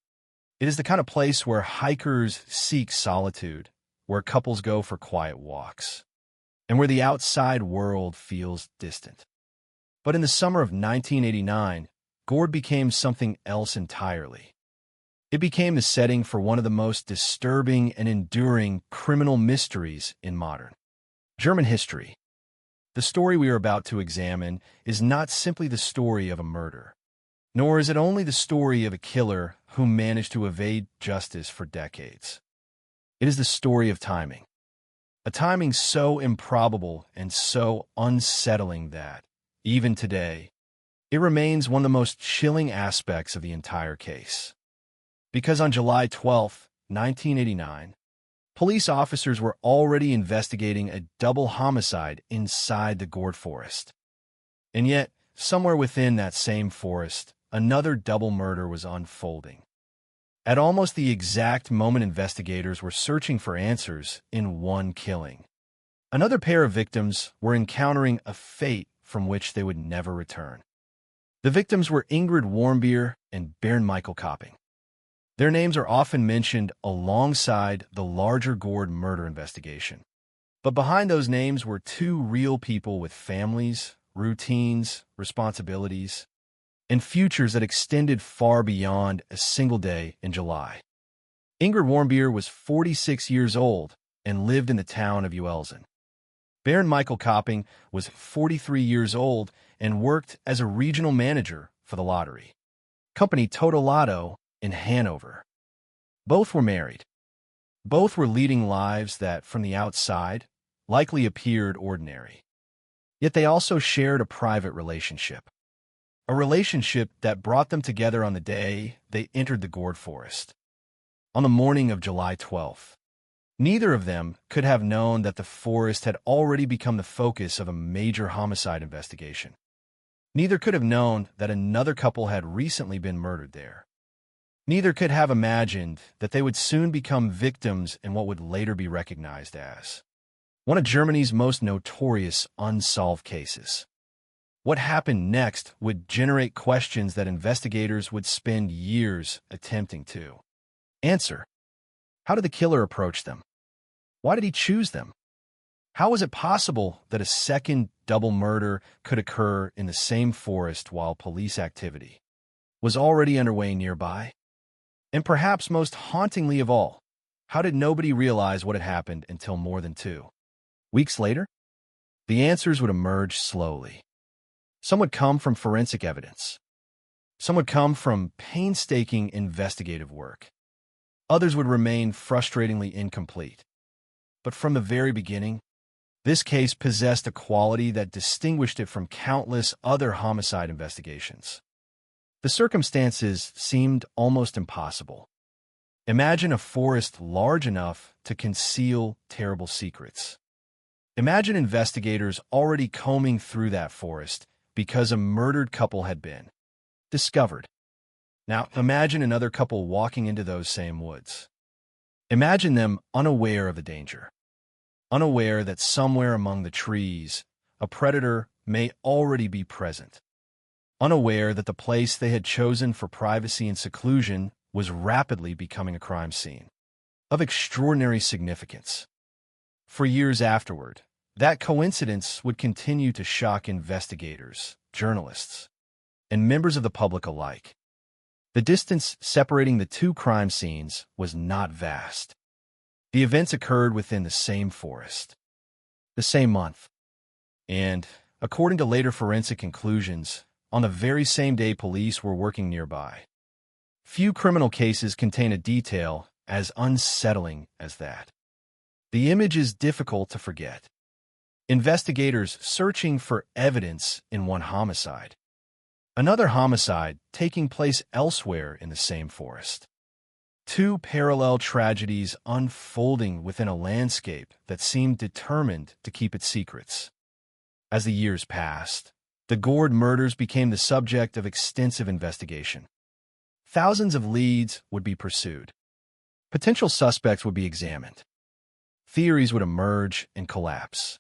It is the kind of place where hikers seek solitude, where couples go for quiet walks, and where the outside world feels distant. But in the summer of 1989, gourd became something else entirely. It became the setting for one of the most disturbing and enduring criminal mysteries in modern German history. The story we are about to examine is not simply the story of a murder, nor is it only the story of a killer who managed to evade justice for decades. It is the story of timing. A timing so improbable and so unsettling that, even today, it remains one of the most chilling aspects of the entire case. Because on July 12, 1989, police officers were already investigating a double homicide inside the gourd forest. And yet, somewhere within that same forest, another double murder was unfolding. At almost the exact moment investigators were searching for answers in one killing, another pair of victims were encountering a fate from which they would never return. The victims were Ingrid Warmbier and Bernd Michael Kopping. Their names are often mentioned alongside the larger gourd murder investigation. But behind those names were two real people with families, routines, responsibilities, and futures that extended far beyond a single day in July. Ingrid Warmbier was 46 years old and lived in the town of Uelzen. Bernd Michael Kopping was 43 years old and worked as a regional manager for the lottery company Toto Lotto in Hanover. Both were married. Both were leading lives that, from the outside, likely appeared ordinary. Yet they also shared a private relationship. A relationship that brought them together on the day they entered the gourd forest. On the morning of July 12th. Neither of them could have known that the forest had already become the focus of a major homicide investigation. Neither could have known that another couple had recently been murdered there. Neither could have imagined that they would soon become victims in what would later be recognized as one of Germany's most notorious unsolved cases. What happened next would generate questions that investigators would spend years attempting to answer. How did the killer approach them? Why did he choose them? How was it possible that a second double murder could occur in the same forest while police activity was already underway nearby? And perhaps most hauntingly of all, how did nobody realize what had happened until more than 2 weeks later? The answers would emerge slowly. Some would come from forensic evidence. Some would come from painstaking investigative work. Others would remain frustratingly incomplete. But from the very beginning, this case possessed a quality that distinguished it from countless other homicide investigations. The circumstances seemed almost impossible. Imagine a forest large enough to conceal terrible secrets. Imagine investigators already combing through that forest because a murdered couple had been discovered. Now, imagine another couple walking into those same woods. Imagine them unaware of the danger, unaware that somewhere among the trees, a predator may already be present, unaware that the place they had chosen for privacy and seclusion was rapidly becoming a crime scene of extraordinary significance. For years afterward, that coincidence would continue to shock investigators, journalists, and members of the public alike. The distance separating the two crime scenes was not vast. The events occurred within the same forest, the same month, and, according to later forensic conclusions, on the very same day police were working nearby. Few criminal cases contain a detail as unsettling as that. The image is difficult to forget. Investigators searching for evidence in one homicide. Another homicide taking place elsewhere in the same forest. Two parallel tragedies unfolding within a landscape that seemed determined to keep its secrets. As the years passed, the Gord murders became the subject of extensive investigation. Thousands of leads would be pursued. Potential suspects would be examined. Theories would emerge and collapse.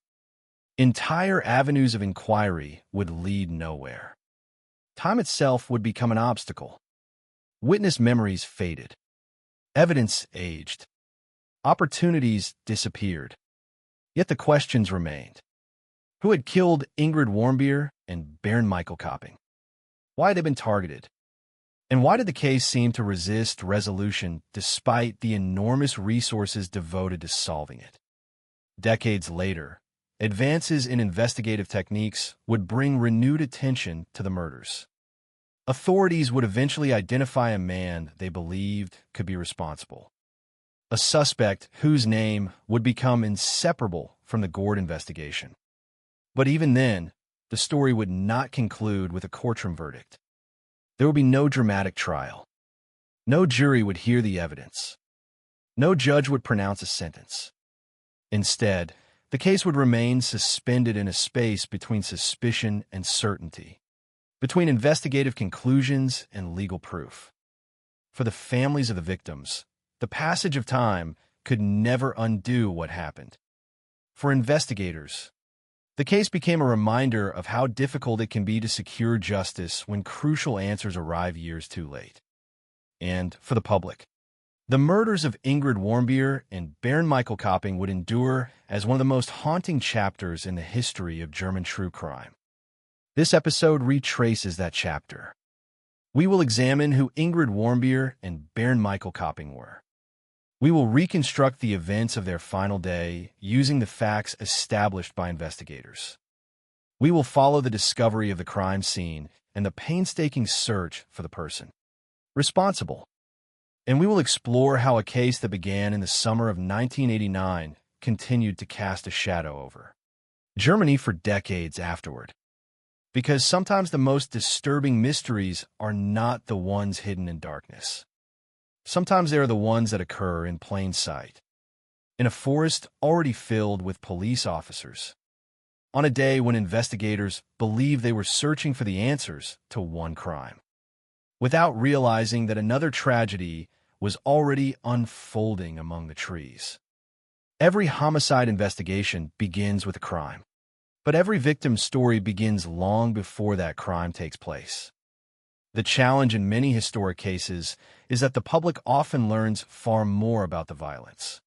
Entire avenues of inquiry would lead nowhere. Time itself would become an obstacle. Witness memories faded. Evidence aged. Opportunities disappeared. Yet the questions remained. Who had killed Ingrid Warmbier and Baron Michael Kopping? Why had they been targeted? And why did the case seem to resist resolution despite the enormous resources devoted to solving it? Decades later, advances in investigative techniques would bring renewed attention to the murders. Authorities would eventually identify a man they believed could be responsible. A suspect whose name would become inseparable from the Gord investigation. But even then, the story would not conclude with a courtroom verdict. There would be no dramatic trial. No jury would hear the evidence. No judge would pronounce a sentence. Instead, the case would remain suspended in a space between suspicion and certainty, between investigative conclusions and legal proof. For the families of the victims, the passage of time could never undo what happened. For investigators, the case became a reminder of how difficult it can be to secure justice when crucial answers arrive years too late. And for the public, the murders of Ingrid Warmbier and Baron Michael Kopping would endure as one of the most haunting chapters in the history of German true crime. This episode retraces that chapter. We will examine who Ingrid Warmbier and Baron Michael Kopping were. We will reconstruct the events of their final day using the facts established by investigators. We will follow the discovery of the crime scene and the painstaking search for the person responsible. And we will explore how a case that began in the summer of 1989 continued to cast a shadow over Germany for decades afterward. Because sometimes the most disturbing mysteries are not the ones hidden in darkness. Sometimes they are the ones that occur in plain sight, in a forest already filled with police officers, on a day when investigators believed they were searching for the answers to one crime, without realizing that another tragedy was already unfolding among the trees. Every homicide investigation begins with a crime, but every victim's story begins long before that crime takes place. The challenge in many historic cases is that the public often learns far more about the violence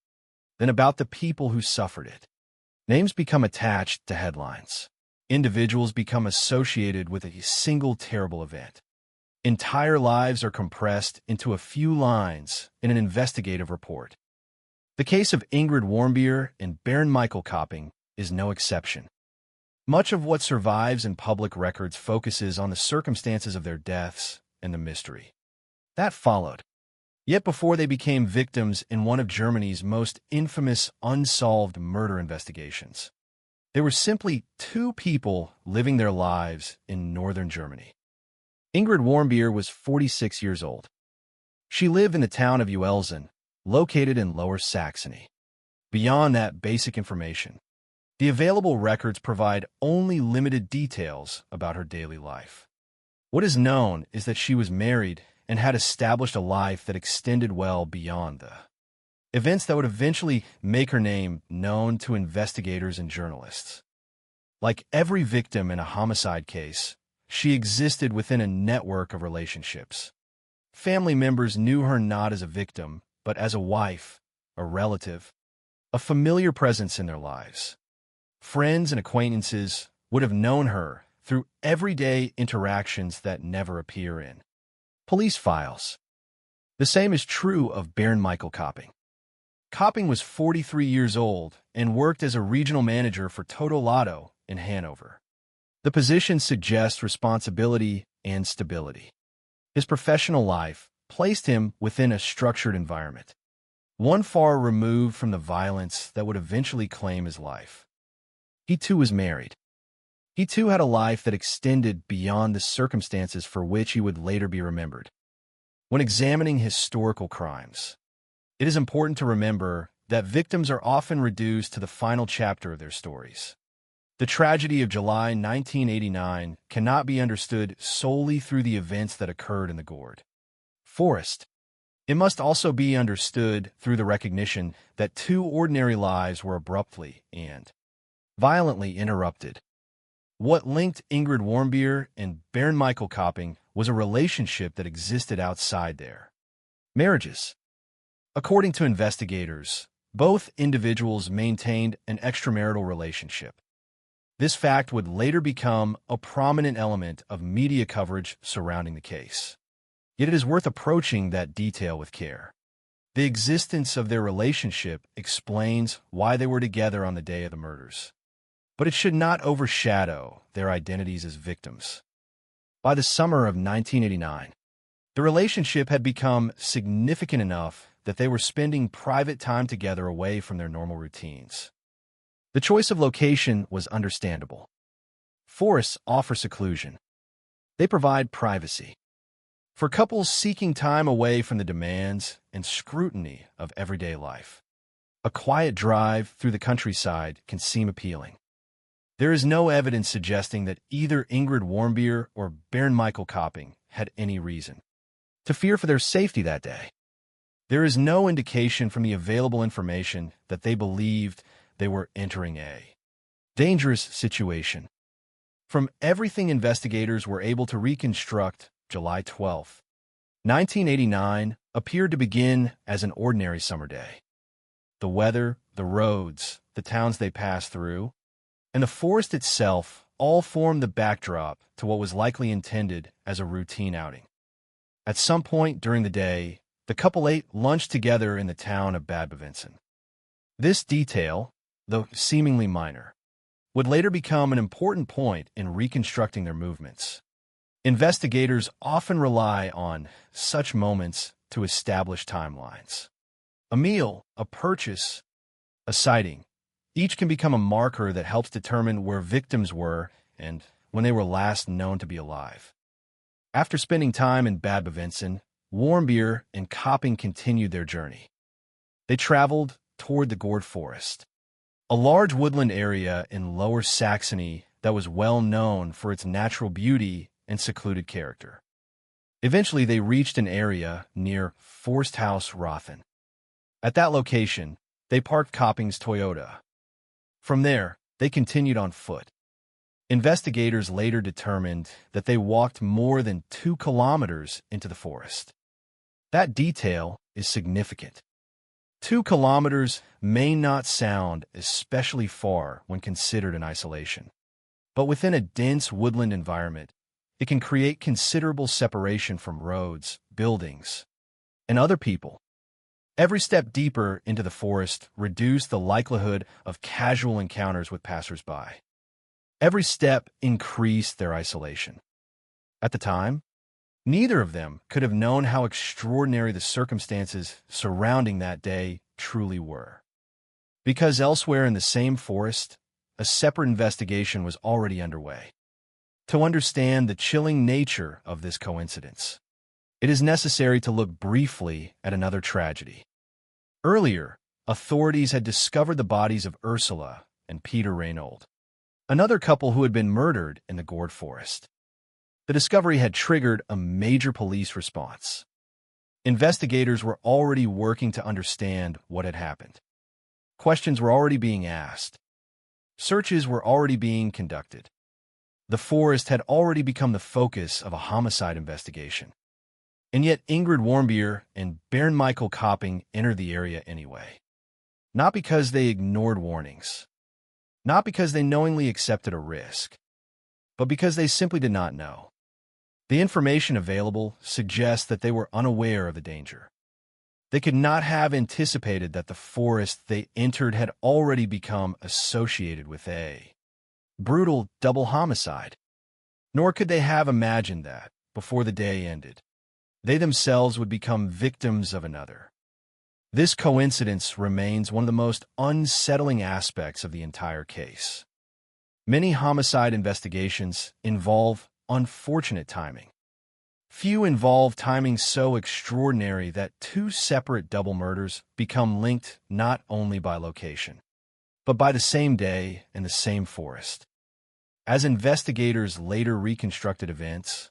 than about the people who suffered it. Names become attached to headlines. Individuals become associated with a single terrible event. Entire lives are compressed into a few lines in an investigative report. The case of Ingrid Warmbier and Baron Michael Kopping is no exception. Much of what survives in public records focuses on the circumstances of their deaths and the mystery that followed. Yet before they became victims in one of Germany's most infamous unsolved murder investigations, they were simply two people living their lives in northern Germany. Ingrid Warmbier was 46 years old. She lived in the town of Uelzen, located in Lower Saxony. Beyond that basic information, the available records provide only limited details about her daily life. What is known is that she was married and had established a life that extended well beyond the events that would eventually make her name known to investigators and journalists. Like every victim in a homicide case, she existed within a network of relationships. Family members knew her not as a victim, but as a wife, a relative, a familiar presence in their lives. Friends and acquaintances would have known her through everyday interactions that never appear in police files. The same is true of Baron Michael Copping. Copping was 43 years old and worked as a regional manager for Toto Lotto in Hanover. The position suggests responsibility and stability. His professional life placed him within a structured environment, one far removed from the violence that would eventually claim his life. He too was married. He too had a life that extended beyond the circumstances for which he would later be remembered. When examining historical crimes, it is important to remember that victims are often reduced to the final chapter of their stories. The tragedy of July 1989 cannot be understood solely through the events that occurred in the Gourd Forest. It must also be understood through the recognition that two ordinary lives were abruptly and violently interrupted. What linked Ingrid Warmbier and Baron Michael Copping was a relationship that existed outside their marriages. According to investigators, both individuals maintained an extramarital relationship. This fact would later become a prominent element of media coverage surrounding the case. Yet it is worth approaching that detail with care. The existence of their relationship explains why they were together on the day of the murders. But it should not overshadow their identities as victims. By the summer of 1989, the relationship had become significant enough that they were spending private time together away from their normal routines. The choice of location was understandable. Forests offer seclusion. They provide privacy. For couples seeking time away from the demands and scrutiny of everyday life, a quiet drive through the countryside can seem appealing. There is no evidence suggesting that either Ingrid Warmbier or Baron Michael Copping had any reason to fear for their safety that day. There is no indication from the available information that they believed they were entering a dangerous situation. From everything investigators were able to reconstruct, July 12, 1989 appeared to begin as an ordinary summer day. The weather, the roads, the towns they passed through, and the forest itself all formed the backdrop to what was likely intended as a routine outing. At some point during the day, the couple ate lunch together in the town of Bad Bevensen. This detail, though seemingly minor, would later become an important point in reconstructing their movements. Investigators often rely on such moments to establish timelines. A meal, a purchase, a sighting, each can become a marker that helps determine where victims were and when they were last known to be alive. After spending time in Bad Bevensen, Warmbier and Copping continued their journey. They traveled toward the Gourd Forest, a large woodland area in Lower Saxony that was well known for its natural beauty and secluded character. Eventually, they reached an area near Forsthaus Rothen. At that location, they parked Copping's Toyota. From there, they continued on foot. Investigators later determined that they walked more than 2 kilometers into the forest. That detail is significant. 2 kilometers may not sound especially far when considered in isolation, but within a dense woodland environment, it can create considerable separation from roads, buildings, and other people. Every step deeper into the forest reduced the likelihood of casual encounters with passersby. Every step increased their isolation. At the time, neither of them could have known how extraordinary the circumstances surrounding that day truly were. Because elsewhere in the same forest, a separate investigation was already underway. To understand the chilling nature of this coincidence, it is necessary to look briefly at another tragedy. Earlier, authorities had discovered the bodies of Ursula and Peter Reynold, another couple who had been murdered in the Gourd Forest. The discovery had triggered a major police response. Investigators were already working to understand what had happened. Questions were already being asked. Searches were already being conducted. The forest had already become the focus of a homicide investigation. And yet Ingrid Warmbier and Baron Michael Kopping entered the area anyway. Not because they ignored warnings. Not because they knowingly accepted a risk. But because they simply did not know. The information available suggests that they were unaware of the danger. They could not have anticipated that the forest they entered had already become associated with a brutal double homicide. Nor could they have imagined that, before the day ended, they themselves would become victims of another. This coincidence remains one of the most unsettling aspects of the entire case. Many homicide investigations involve unfortunate timing. Few involve timing so extraordinary that two separate double murders become linked not only by location, but by the same day and the same forest. As investigators later reconstructed events,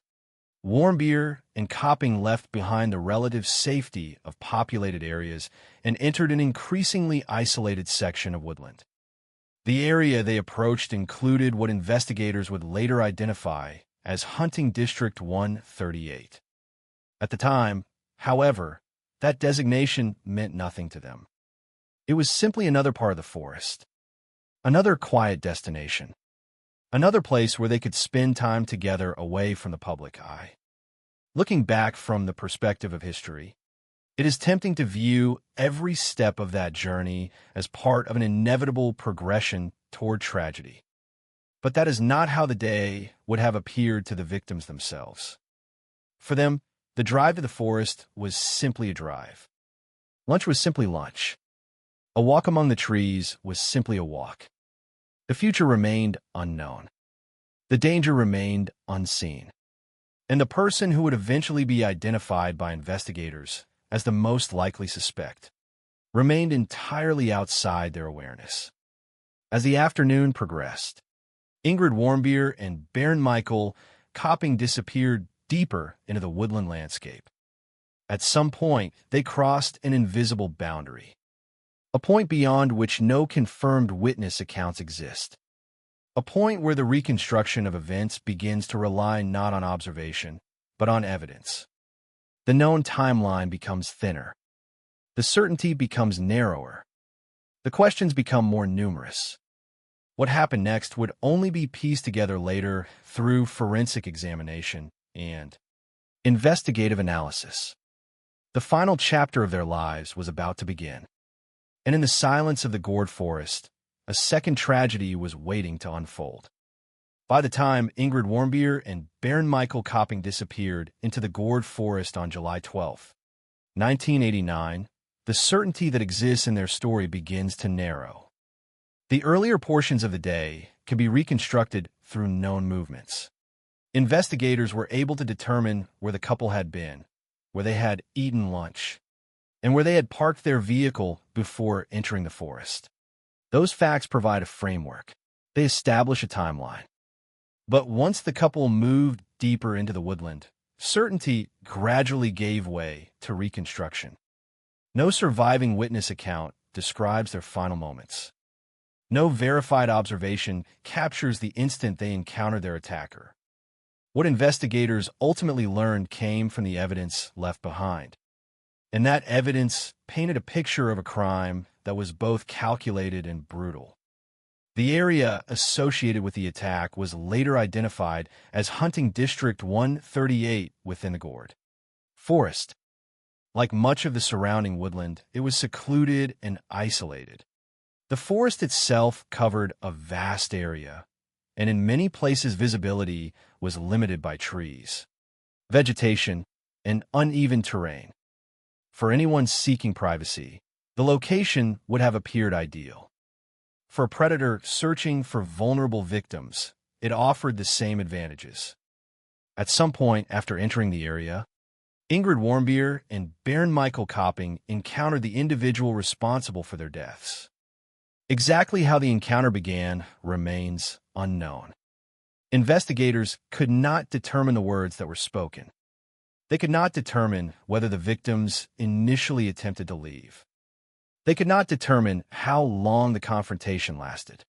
Warmbier and Kopping left behind the relative safety of populated areas and entered an increasingly isolated section of woodland. The area they approached included what investigators would later identify as Hunting District 138. At the time, however, that designation meant nothing to them. It was simply another part of the forest, another quiet destination, another place where they could spend time together away from the public eye. Looking back from the perspective of history, it is tempting to view every step of that journey as part of an inevitable progression toward tragedy. But that is not how the day would have appeared to the victims themselves. For them, the drive to the forest was simply a drive. Lunch was simply lunch. A walk among the trees was simply a walk. The future remained unknown. The danger remained unseen. And the person who would eventually be identified by investigators as the most likely suspect remained entirely outside their awareness. As the afternoon progressed, Ingrid Warmbier and Baron Michael Kopping disappeared deeper into the woodland landscape. At some point, they crossed an invisible boundary, a point beyond which no confirmed witness accounts exist, a point where the reconstruction of events begins to rely not on observation, but on evidence. The known timeline becomes thinner. The certainty becomes narrower. The questions become more numerous. What happened next would only be pieced together later through forensic examination and investigative analysis. The final chapter of their lives was about to begin. And in the silence of the gored forest, a second tragedy was waiting to unfold. By the time Ingrid Warmbier and Baron Michael Kopping disappeared into the gored forest on July 12, 1989, the certainty that exists in their story begins to narrow. The earlier portions of the day can be reconstructed through known movements. Investigators were able to determine where the couple had been, where they had eaten lunch, and where they had parked their vehicle before entering the forest. Those facts provide a framework. They establish a timeline. But once the couple moved deeper into the woodland, certainty gradually gave way to reconstruction. No surviving witness account describes their final moments. No verified observation captures the instant they encountered their attacker. What investigators ultimately learned came from the evidence left behind. And that evidence painted a picture of a crime that was both calculated and brutal. The area associated with the attack was later identified as Hunting District 138 within the gored forest. Like much of the surrounding woodland, it was secluded and isolated. The forest itself covered a vast area, and in many places visibility was limited by trees, vegetation, and uneven terrain. For anyone seeking privacy, the location would have appeared ideal. For a predator searching for vulnerable victims, it offered the same advantages. At some point after entering the area, Ingrid Warmbier and Baron Michael Kopping encountered the individual responsible for their deaths. Exactly how the encounter began remains unknown. Investigators could not determine the words that were spoken. They could not determine whether the victims initially attempted to leave. They could not determine how long the confrontation lasted.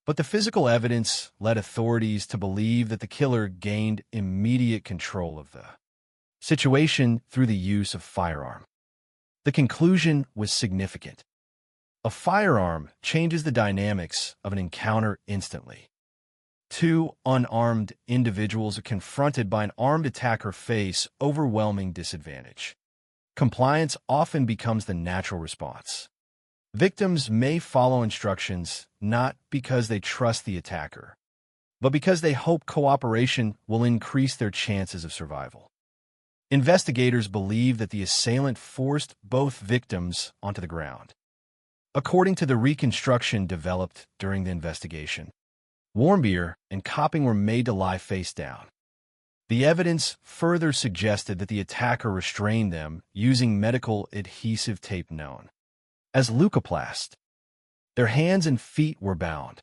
But the physical evidence led authorities to believe that the killer gained immediate control of the situation through the use of firearm. The conclusion was significant. A firearm changes the dynamics of an encounter instantly. Two unarmed individuals are confronted by an armed attacker face overwhelming disadvantage. Compliance often becomes the natural response. Victims may follow instructions not because they trust the attacker, but because they hope cooperation will increase their chances of survival. Investigators believe that the assailant forced both victims onto the ground. According to the reconstruction developed during the investigation, Warmbier and Copping were made to lie face down. The evidence further suggested that the attacker restrained them using medical adhesive tape known as leukoplast. Their hands and feet were bound.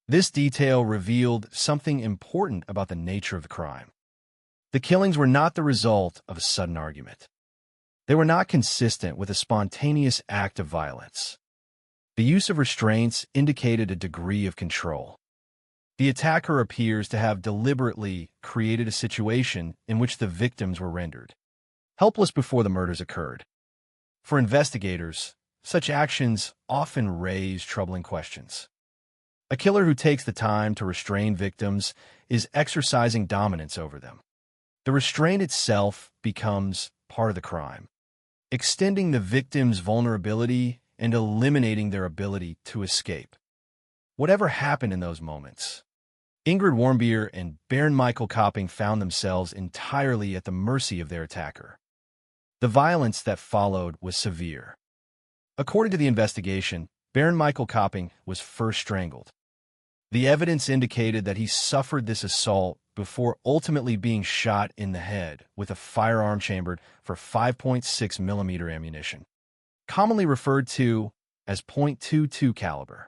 This detail revealed something important about the nature of the crime. The killings were not the result of a sudden argument. They were not consistent with a spontaneous act of violence. The use of restraints indicated a degree of control. The attacker appears to have deliberately created a situation in which the victims were rendered helpless before the murders occurred. For investigators, such actions often raise troubling questions. A killer who takes the time to restrain victims is exercising dominance over them. The restraint itself becomes part of the crime, extending the victim's vulnerability and eliminating their ability to escape. Whatever happened in those moments, Ingrid Warmbier and Bernd Michael Copping found themselves entirely at the mercy of their attacker. The violence that followed was severe. According to the investigation, Bernd Michael Copping was first strangled. The evidence indicated that he suffered this assault before ultimately being shot in the head with a firearm chambered for 5.6 millimeter ammunition, commonly referred to as .22 caliber.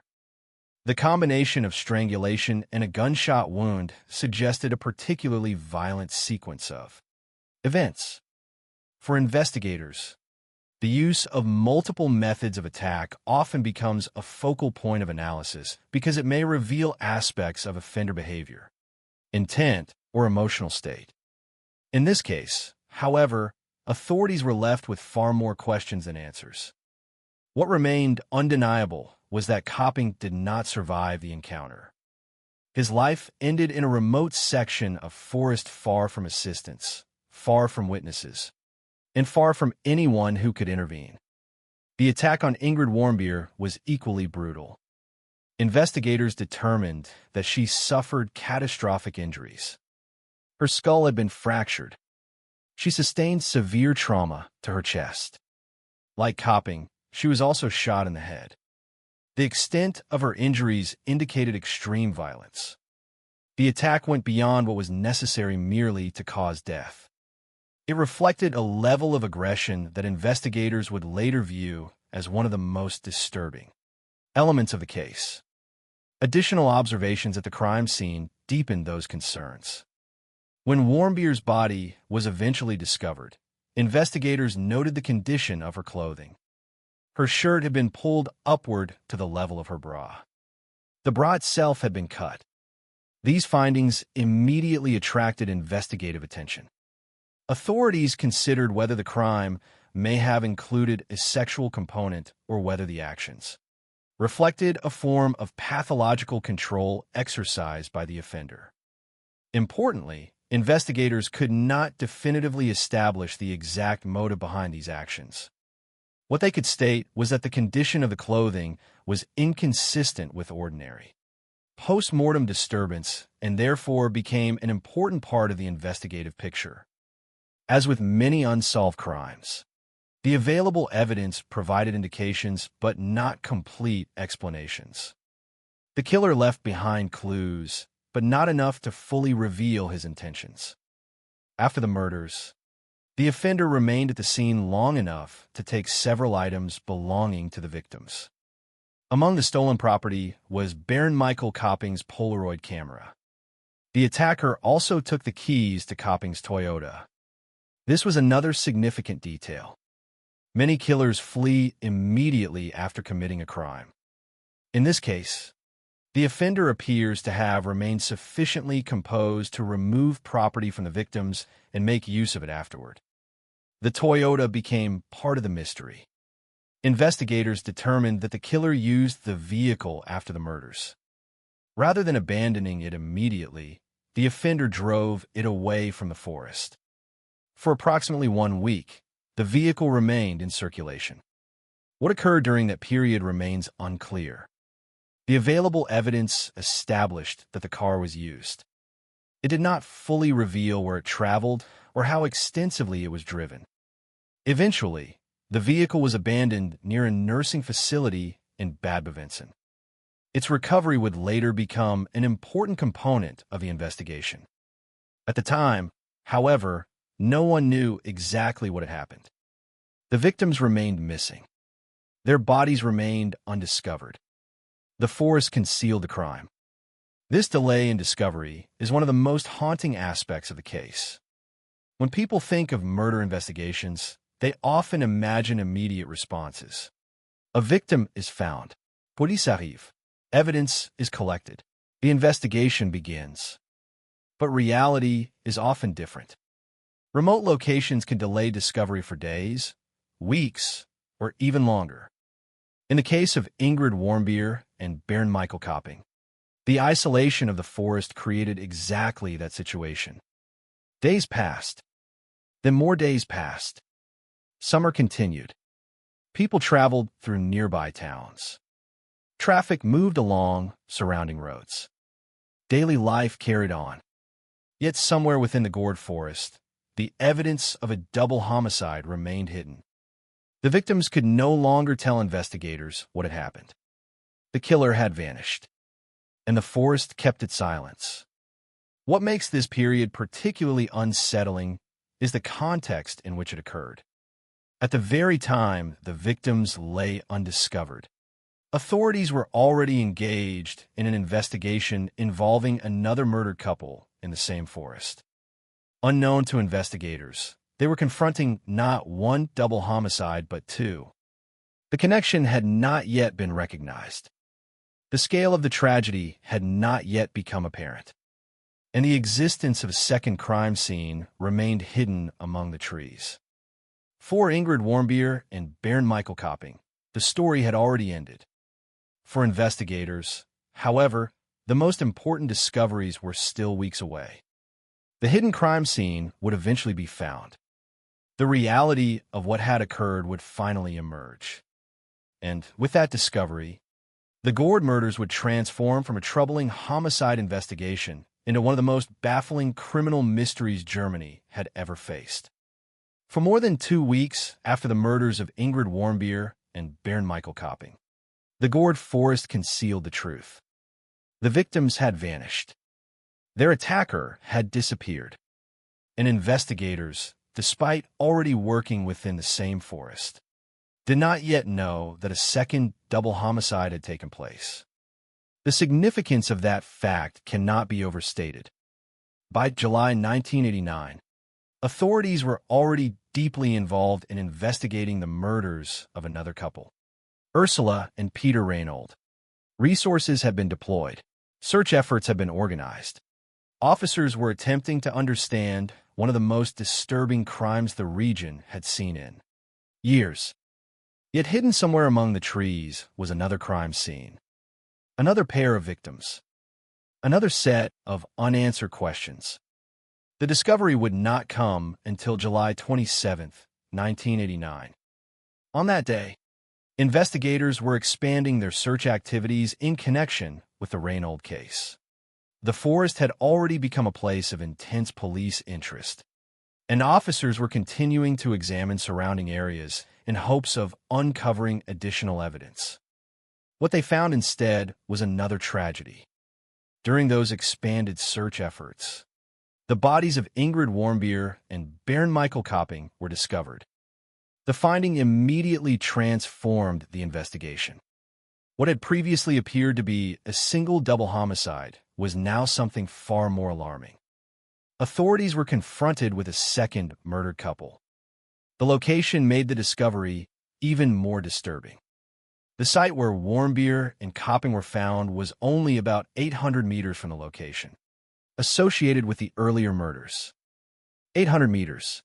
The combination of strangulation and a gunshot wound suggested a particularly violent sequence of events. For investigators, the use of multiple methods of attack often becomes a focal point of analysis because it may reveal aspects of offender behavior, intent, or emotional state. In this case, however, authorities were left with far more questions than answers. What remained undeniable was that Copping did not survive the encounter. His life ended in a remote section of forest far from assistance, far from witnesses, and far from anyone who could intervene. The attack on Ingrid Warmbier was equally brutal. Investigators determined that she suffered catastrophic injuries. Her skull had been fractured. She sustained severe trauma to her chest. Like Copping, she was also shot in the head. The extent of her injuries indicated extreme violence. The attack went beyond what was necessary merely to cause death. It reflected a level of aggression that investigators would later view as one of the most disturbing elements of the case. Additional observations at the crime scene deepened those concerns. When Warmbier's body was eventually discovered, investigators noted the condition of her clothing. Her shirt had been pulled upward to the level of her bra. The bra itself had been cut. These findings immediately attracted investigative attention. Authorities considered whether the crime may have included a sexual component or whether the actions reflected a form of pathological control exercised by the offender. Importantly, investigators could not definitively establish the exact motive behind these actions. What they could state was that the condition of the clothing was inconsistent with ordinary post-mortem disturbance and therefore became an important part of the investigative picture. As with many unsolved crimes, the available evidence provided indications but not complete explanations. The killer left behind clues, but not enough to fully reveal his intentions. After the murders, the offender remained at the scene long enough to take several items belonging to the victims. Among the stolen property was Bernd Michael Copping's Polaroid camera. The attacker also took the keys to Copping's Toyota. This was another significant detail. Many killers flee immediately after committing a crime. In this case, The offender appears to have remained sufficiently composed to remove property from the victims and make use of it afterward. The Toyota became part of the mystery. Investigators determined that the killer used the vehicle after the murders. Rather than abandoning it immediately, the offender drove it away from the forest. For approximately 1 week, the vehicle remained in circulation. What occurred during that period remains unclear. The available evidence established that the car was used. It did not fully reveal where it traveled or how extensively it was driven. Eventually, the vehicle was abandoned near a nursing facility in Bad Bevensen. Its recovery would later become an important component of the investigation. At the time, however, no one knew exactly what had happened. The victims remained missing. Their bodies remained undiscovered. The forest concealed the crime. This delay in discovery is one of the most haunting aspects of the case. When people think of murder investigations, they often imagine immediate responses. A victim is found. Police arrive. Evidence is collected. The investigation begins. But reality is often different. Remote locations can delay discovery for days, weeks, or even longer. In the case of Ingrid Warmbier and Bernd Michael Kopping, the isolation of the forest created exactly that situation. Days passed. Then more days passed. Summer continued. People traveled through nearby towns. Traffic moved along surrounding roads. Daily life carried on. Yet somewhere within the gored forest, the evidence of a double homicide remained hidden. The victims could no longer tell investigators what had happened. The killer had vanished, and the forest kept its silence. What makes this period particularly unsettling is the context in which it occurred. At the very time the victims lay undiscovered, authorities were already engaged in an investigation involving another murdered couple in the same forest. Unknown to investigators, they were confronting not one double homicide but two. The connection had not yet been recognized. The scale of the tragedy had not yet become apparent, and the existence of a second crime scene remained hidden among the trees. For Ingrid Warmbier and Bernd Michael Kopping, the story had already ended. For investigators, however, the most important discoveries were still weeks away. The hidden crime scene would eventually be found. The reality of what had occurred would finally emerge. And with that discovery, the Gord murders would transform from a troubling homicide investigation into one of the most baffling criminal mysteries Germany had ever faced. For more than 2 weeks after the murders of Ingrid Warmbier and Bernd Michael Kopping, the Gord forest concealed the truth. The victims had vanished. Their attacker had disappeared. And investigators, despite already working within the same forest, did not yet know that a second double homicide had taken place. The significance of that fact cannot be overstated. By July 1989, authorities were already deeply involved in investigating the murders of another couple, Ursula and Peter Reinhold. Resources had been deployed. Search efforts had been organized. Officers were attempting to understand one of the most disturbing crimes the region had seen in years. Yet hidden somewhere among the trees was another crime scene. Another pair of victims. Another set of unanswered questions. The discovery would not come until July 27, 1989. On that day, investigators were expanding their search activities in connection with the Reinhold case. The forest had already become a place of intense police interest, and officers were continuing to examine surrounding areas in hopes of uncovering additional evidence. What they found instead was another tragedy. During those expanded search efforts, the bodies of Ingrid Warmbier and Bernd Michael Kopping were discovered. The finding immediately transformed the investigation. What had previously appeared to be a single double homicide was now something far more alarming. Authorities were confronted with a second murdered couple. The location made the discovery even more disturbing. The site where Warmbier and Copping were found was only about 800 meters from the location, associated with the earlier murders. 800 meters.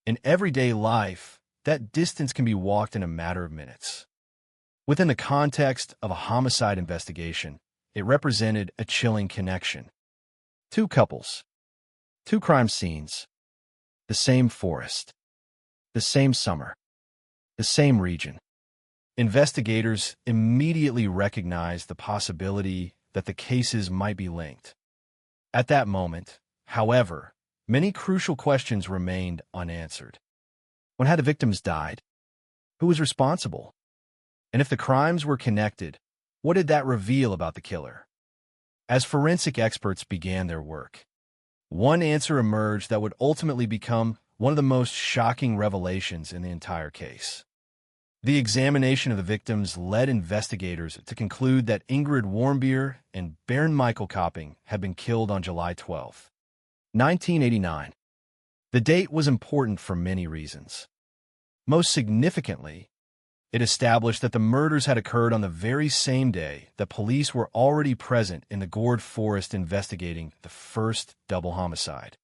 In everyday life, that distance can be walked in a matter of minutes. Within the context of a homicide investigation, it represented a chilling connection. Two couples, two crime scenes, the same forest, the same summer, the same region. Investigators immediately recognized the possibility that the cases might be linked. At that moment, however, many crucial questions remained unanswered. When had the victims died? Who was responsible? And if the crimes were connected, what did that reveal about the killer? As forensic experts began their work, one answer emerged that would ultimately become one of the most shocking revelations in the entire case. The examination of the victims led investigators to conclude that Ingrid Warmbier and Bernd Michael Copping had been killed on July 12, 1989. The date was important for many reasons. Most significantly, it established that the murders had occurred on the very same day that police were already present in the Gourd Forest investigating the first double homicide.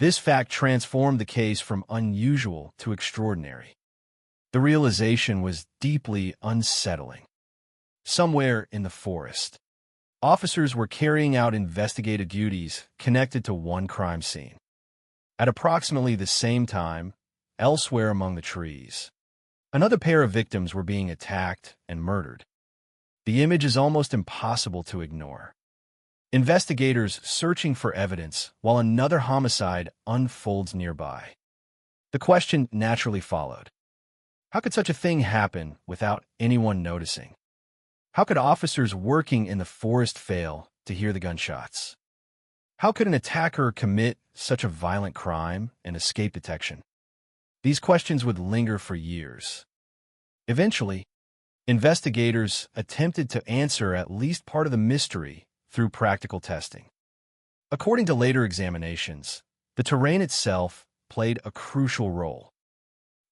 This fact transformed the case from unusual to extraordinary. The realization was deeply unsettling. Somewhere in the forest, officers were carrying out investigative duties connected to one crime scene. At approximately the same time, elsewhere among the trees, another pair of victims were being attacked and murdered. The image is almost impossible to ignore. Investigators searching for evidence while another homicide unfolds nearby. The question naturally followed. How could such a thing happen without anyone noticing? How could officers working in the forest fail to hear the gunshots? How could an attacker commit such a violent crime and escape detection? These questions would linger for years. Eventually, investigators attempted to answer at least part of the mystery through practical testing. According to later examinations, the terrain itself played a crucial role.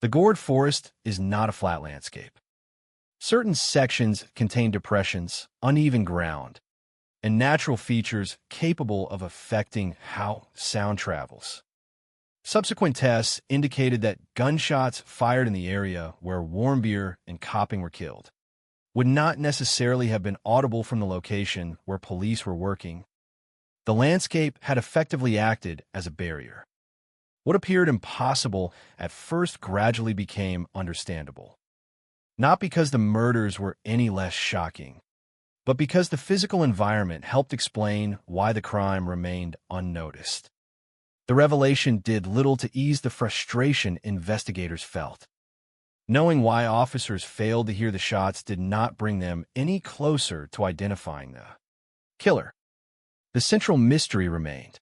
The Gourd Forest is not a flat landscape. Certain sections contain depressions, uneven ground, and natural features capable of affecting how sound travels. Subsequent tests indicated that gunshots fired in the area where Warmbier and Copping were killed would not necessarily have been audible from the location where police were working. The landscape had effectively acted as a barrier. What appeared impossible at first gradually became understandable. Not because the murders were any less shocking, but because the physical environment helped explain why the crime remained unnoticed. The revelation did little to ease the frustration investigators felt. Knowing why officers failed to hear the shots did not bring them any closer to identifying the killer. The central mystery remained.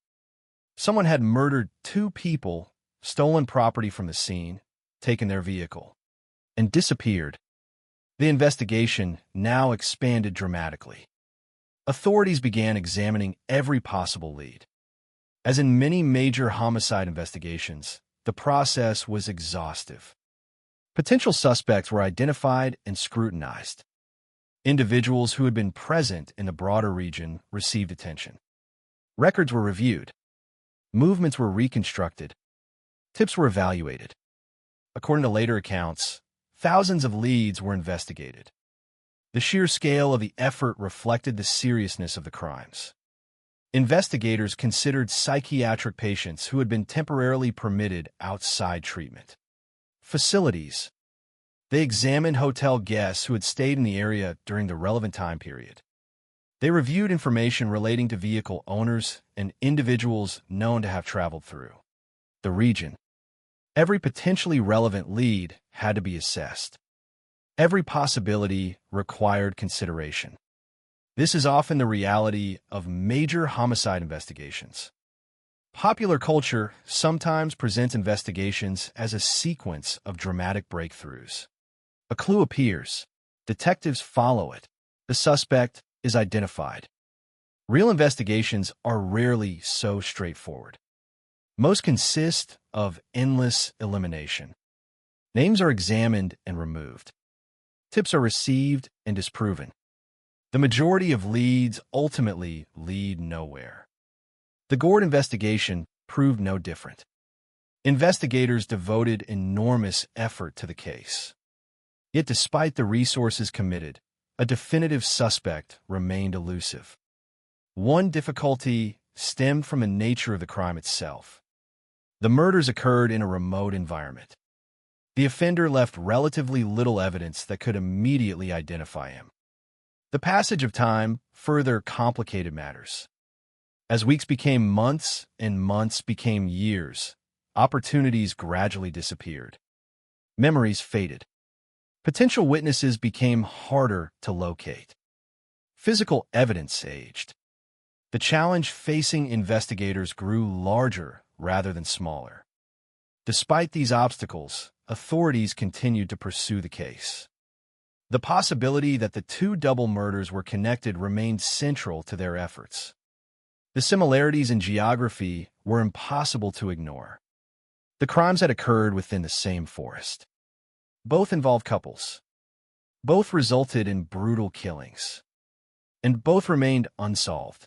Someone had murdered two people, stolen property from the scene, taken their vehicle, and disappeared. The investigation now expanded dramatically. Authorities began examining every possible lead. As in many major homicide investigations, the process was exhaustive. Potential suspects were identified and scrutinized. Individuals who had been present in the broader region received attention. Records were reviewed. Movements were reconstructed. Tips were evaluated. According to later accounts, thousands of leads were investigated. The sheer scale of the effort reflected the seriousness of the crimes. Investigators considered psychiatric patients who had been temporarily permitted outside treatment facilities. They examined hotel guests who had stayed in the area during the relevant time period. They reviewed information relating to vehicle owners and individuals known to have traveled through the region. Every potentially relevant lead had to be assessed. Every possibility required consideration. This is often the reality of major homicide investigations. Popular culture sometimes presents investigations as a sequence of dramatic breakthroughs. A clue appears. Detectives follow it. The suspect is identified. Real investigations are rarely so straightforward. Most consist of endless elimination. Names are examined and removed. Tips are received and disproven. The majority of leads ultimately lead nowhere. The Gord investigation proved no different. Investigators devoted enormous effort to the case. Yet despite the resources committed, a definitive suspect remained elusive. One difficulty stemmed from the nature of the crime itself. The murders occurred in a remote environment. The offender left relatively little evidence that could immediately identify him. The passage of time further complicated matters. As weeks became months and months became years, opportunities gradually disappeared. Memories faded. Potential witnesses became harder to locate. Physical evidence aged. The challenge facing investigators grew larger rather than smaller. Despite these obstacles, authorities continued to pursue the case. The possibility that the two double murders were connected remained central to their efforts. The similarities in geography were impossible to ignore. The crimes had occurred within the same forest. Both involved couples. Both resulted in brutal killings. And both remained unsolved.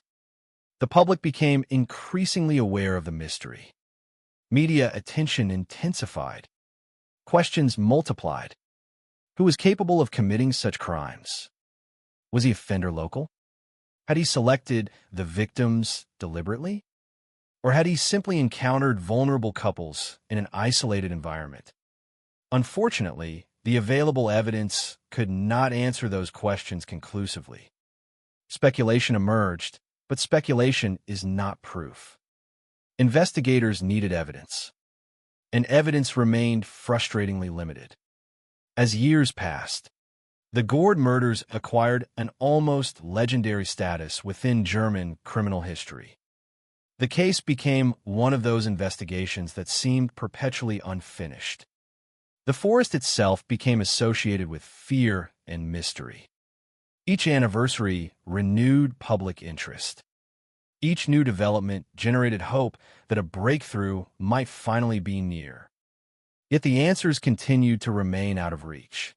The public became increasingly aware of the mystery. Media attention intensified. Questions multiplied. Who was capable of committing such crimes? Was the offender local? Had he selected the victims deliberately? Or had he simply encountered vulnerable couples in an isolated environment? Unfortunately, the available evidence could not answer those questions conclusively. Speculation emerged, but speculation is not proof. Investigators needed evidence, and evidence remained frustratingly limited. As years passed, the Gord murders acquired an almost legendary status within German criminal history. The case became one of those investigations that seemed perpetually unfinished. The forest itself became associated with fear and mystery. Each anniversary renewed public interest. Each new development generated hope that a breakthrough might finally be near. Yet the answers continued to remain out of reach.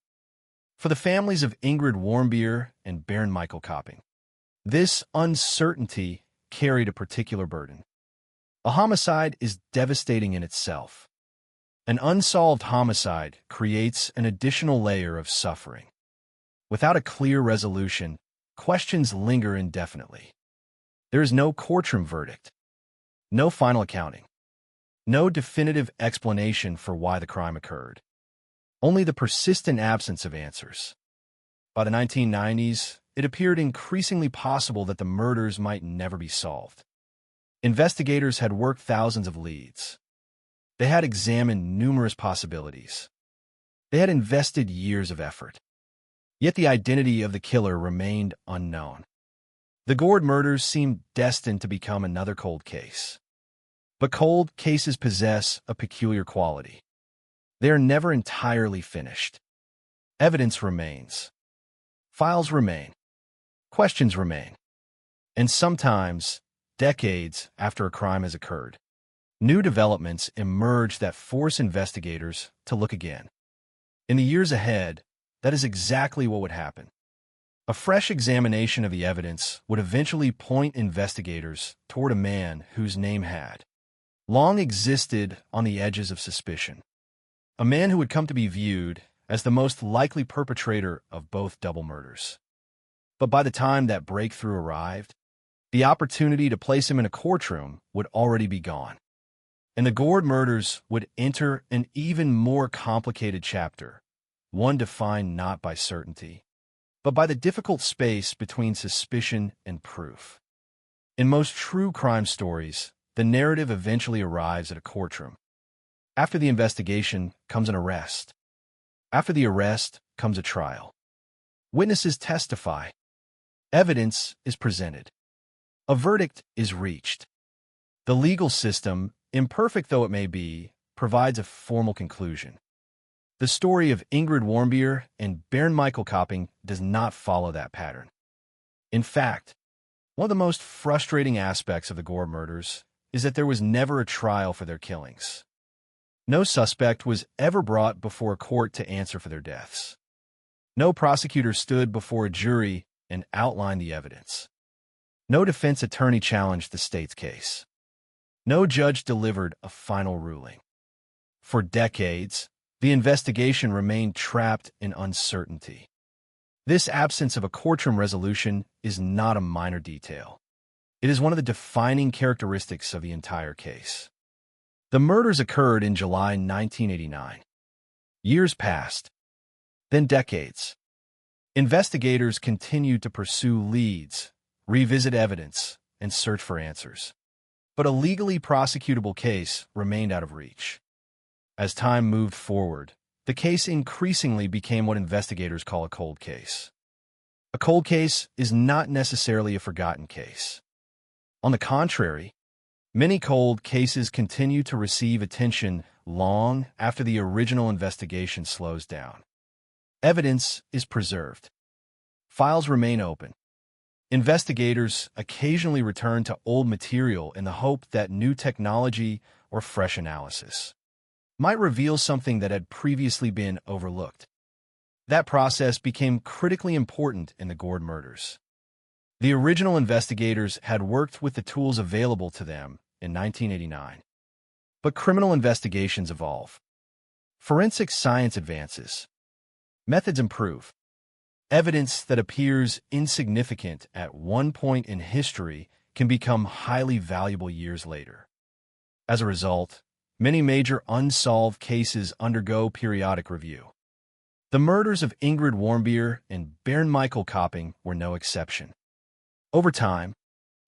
For the families of Ingrid Warmbier and Bernd Michael Kopping, this uncertainty carried a particular burden. A homicide is devastating in itself. An unsolved homicide creates an additional layer of suffering. Without a clear resolution, questions linger indefinitely. There is no courtroom verdict, no final accounting, no definitive explanation for why the crime occurred. Only the persistent absence of answers. By the 1990s, it appeared increasingly possible that the murders might never be solved. Investigators had worked thousands of leads. They had examined numerous possibilities. They had invested years of effort. Yet the identity of the killer remained unknown. The Gord murders seemed destined to become another cold case. But cold cases possess a peculiar quality. They are never entirely finished. Evidence remains. Files remain. Questions remain. And sometimes, decades after a crime has occurred, new developments emerge that force investigators to look again. In the years ahead, that is exactly what would happen. A fresh examination of the evidence would eventually point investigators toward a man whose name had long existed on the edges of suspicion. A man who would come to be viewed as the most likely perpetrator of both double murders. But by the time that breakthrough arrived, the opportunity to place him in a courtroom would already be gone. And the Gord murders would enter an even more complicated chapter, one defined not by certainty, but by the difficult space between suspicion and proof. In most true crime stories, the narrative eventually arrives at a courtroom. After the investigation comes an arrest. After the arrest comes a trial. Witnesses testify. Evidence is presented. A verdict is reached. The legal system, imperfect though it may be, provides a formal conclusion. The story of Ingrid Warmbier and Bernd Michael Kopping does not follow that pattern. In fact, one of the most frustrating aspects of the Gord murders is that there was never a trial for their killings. No suspect was ever brought before a court to answer for their deaths. No prosecutor stood before a jury and outlined the evidence. No defense attorney challenged the state's case. No judge delivered a final ruling. For decades, the investigation remained trapped in uncertainty. This absence of a courtroom resolution is not a minor detail. It is one of the defining characteristics of the entire case. The murders occurred in July 1989. Years passed, then decades. Investigators continued to pursue leads, revisit evidence, and search for answers. But a legally prosecutable case remained out of reach. As time moved forward, the case increasingly became what investigators call a cold case. A cold case is not necessarily a forgotten case. On the contrary, many cold cases continue to receive attention long after the original investigation slows down. Evidence is preserved. Files remain open. Investigators occasionally return to old material in the hope that new technology or fresh analysis might reveal something that had previously been overlooked. That process became critically important in the Gord murders. The original investigators had worked with the tools available to them in 1989. But criminal investigations evolve. Forensic science advances. Methods improve. Evidence that appears insignificant at one point in history can become highly valuable years later. As a result, many major unsolved cases undergo periodic review. The murders of Ingrid Warmbier and Bernd Michael Kopping were no exception. Over time,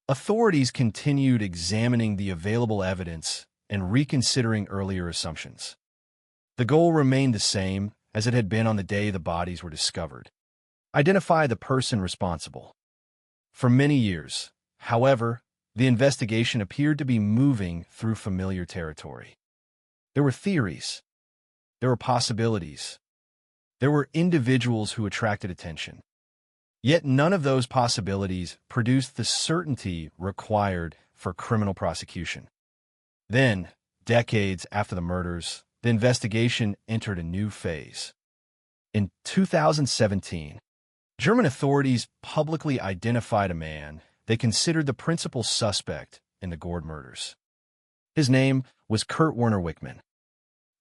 authorities continued examining the available evidence and reconsidering earlier assumptions. The goal remained the same as it had been on the day the bodies were discovered: identify the person responsible. For many years, however, the investigation appeared to be moving through familiar territory. There were theories. There were possibilities. There were individuals who attracted attention. Yet none of those possibilities produced the certainty required for criminal prosecution. Then, decades after the murders, the investigation entered a new phase. In 2017, German authorities publicly identified a man they considered the principal suspect in the Gord murders. His name was Kurt Werner Wickman.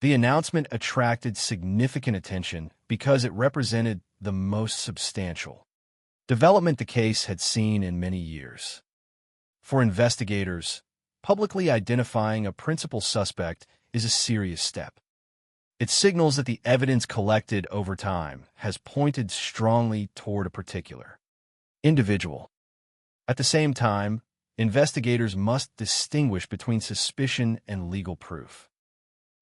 The announcement attracted significant attention because it represented the most substantial development the case had seen in many years. For investigators, publicly identifying a principal suspect is a serious step. It signals that the evidence collected over time has pointed strongly toward a particular individual. At the same time, investigators must distinguish between suspicion and legal proof.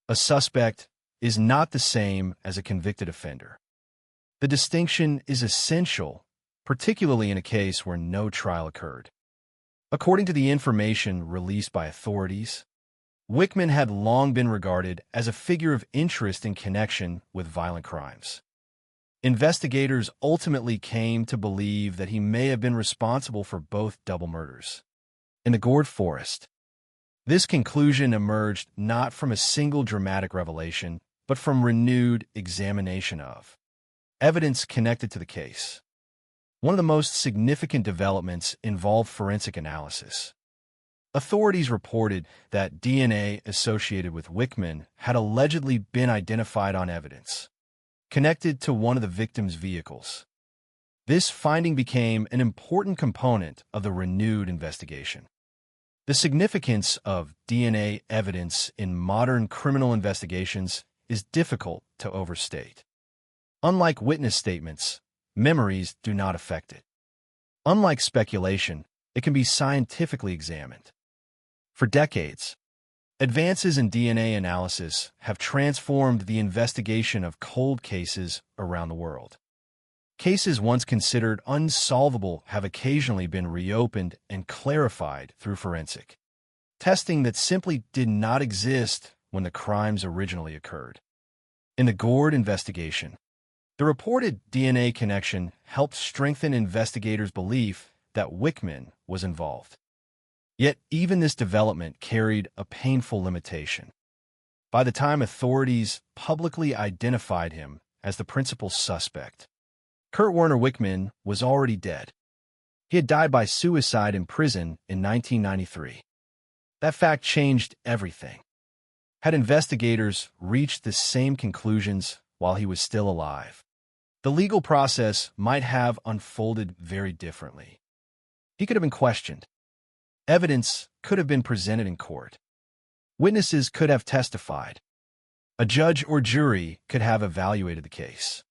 A suspect is not the same as a convicted offender. The distinction is essential, particularly in a case where no trial occurred. According to the information released by authorities, Wickman had long been regarded as a figure of interest in connection with violent crimes. Investigators ultimately came to believe that he may have been responsible for both double murders in the Gord Forest. This conclusion emerged not from a single dramatic revelation, but from renewed examination of evidence connected to the case. One of the most significant developments involved forensic analysis. Authorities reported that DNA associated with Wickman had allegedly been identified on evidence connected to one of the victim's vehicles. This finding became an important component of the renewed investigation. The significance of DNA evidence in modern criminal investigations is difficult to overstate. Unlike witness statements, memories do not affect it. Unlike speculation, it can be scientifically examined. For decades, advances in DNA analysis have transformed the investigation of cold cases around the world. Cases once considered unsolvable have occasionally been reopened and clarified through forensic testing that simply did not exist when the crimes originally occurred. In the Gord investigation, the reported DNA connection helped strengthen investigators' belief that Wickman was involved. Yet even this development carried a painful limitation. By the time authorities publicly identified him as the principal suspect, Kurt Werner Wickman was already dead. He had died by suicide in prison in 1993. That fact changed everything. Had investigators reached the same conclusions while he was still alive, the legal process might have unfolded very differently. He could have been questioned. Evidence could have been presented in court. Witnesses could have testified. A judge or jury could have evaluated the case.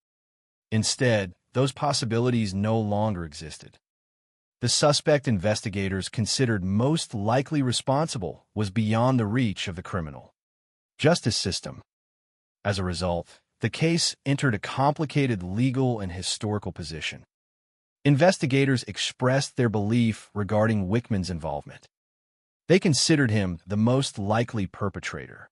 Instead, those possibilities no longer existed. The suspect investigators considered most likely responsible was beyond the reach of the criminal justice system. As a result, the case entered a complicated legal and historical position. Investigators expressed their belief regarding Wickman's involvement. They considered him the most likely perpetrator.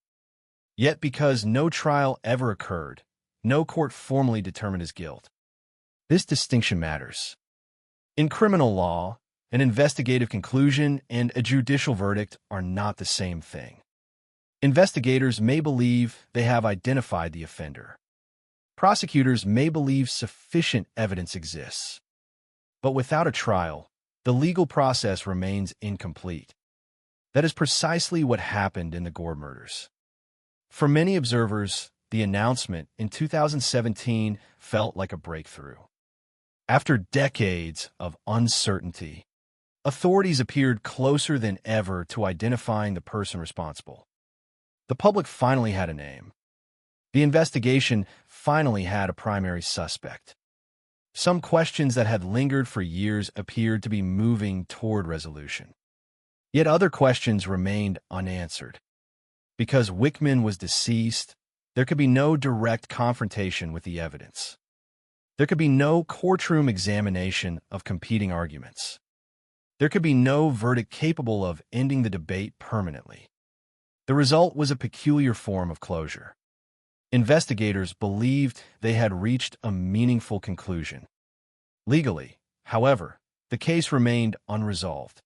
Yet because no trial ever occurred, no court formally determined his guilt. This distinction matters. In criminal law, an investigative conclusion and a judicial verdict are not the same thing. Investigators may believe they have identified the offender. Prosecutors may believe sufficient evidence exists. But without a trial, the legal process remains incomplete. That is precisely what happened in the Gore murders. For many observers, the announcement in 2017 felt like a breakthrough. After decades of uncertainty, authorities appeared closer than ever to identifying the person responsible. The public finally had a name. The investigation finally had a primary suspect. Some questions that had lingered for years appeared to be moving toward resolution. Yet other questions remained unanswered. Because Wickman was deceased, there could be no direct confrontation with the evidence. There could be no courtroom examination of competing arguments. There could be no verdict capable of ending the debate permanently. The result was a peculiar form of closure. Investigators believed they had reached a meaningful conclusion. Legally, however, the case remained unresolved.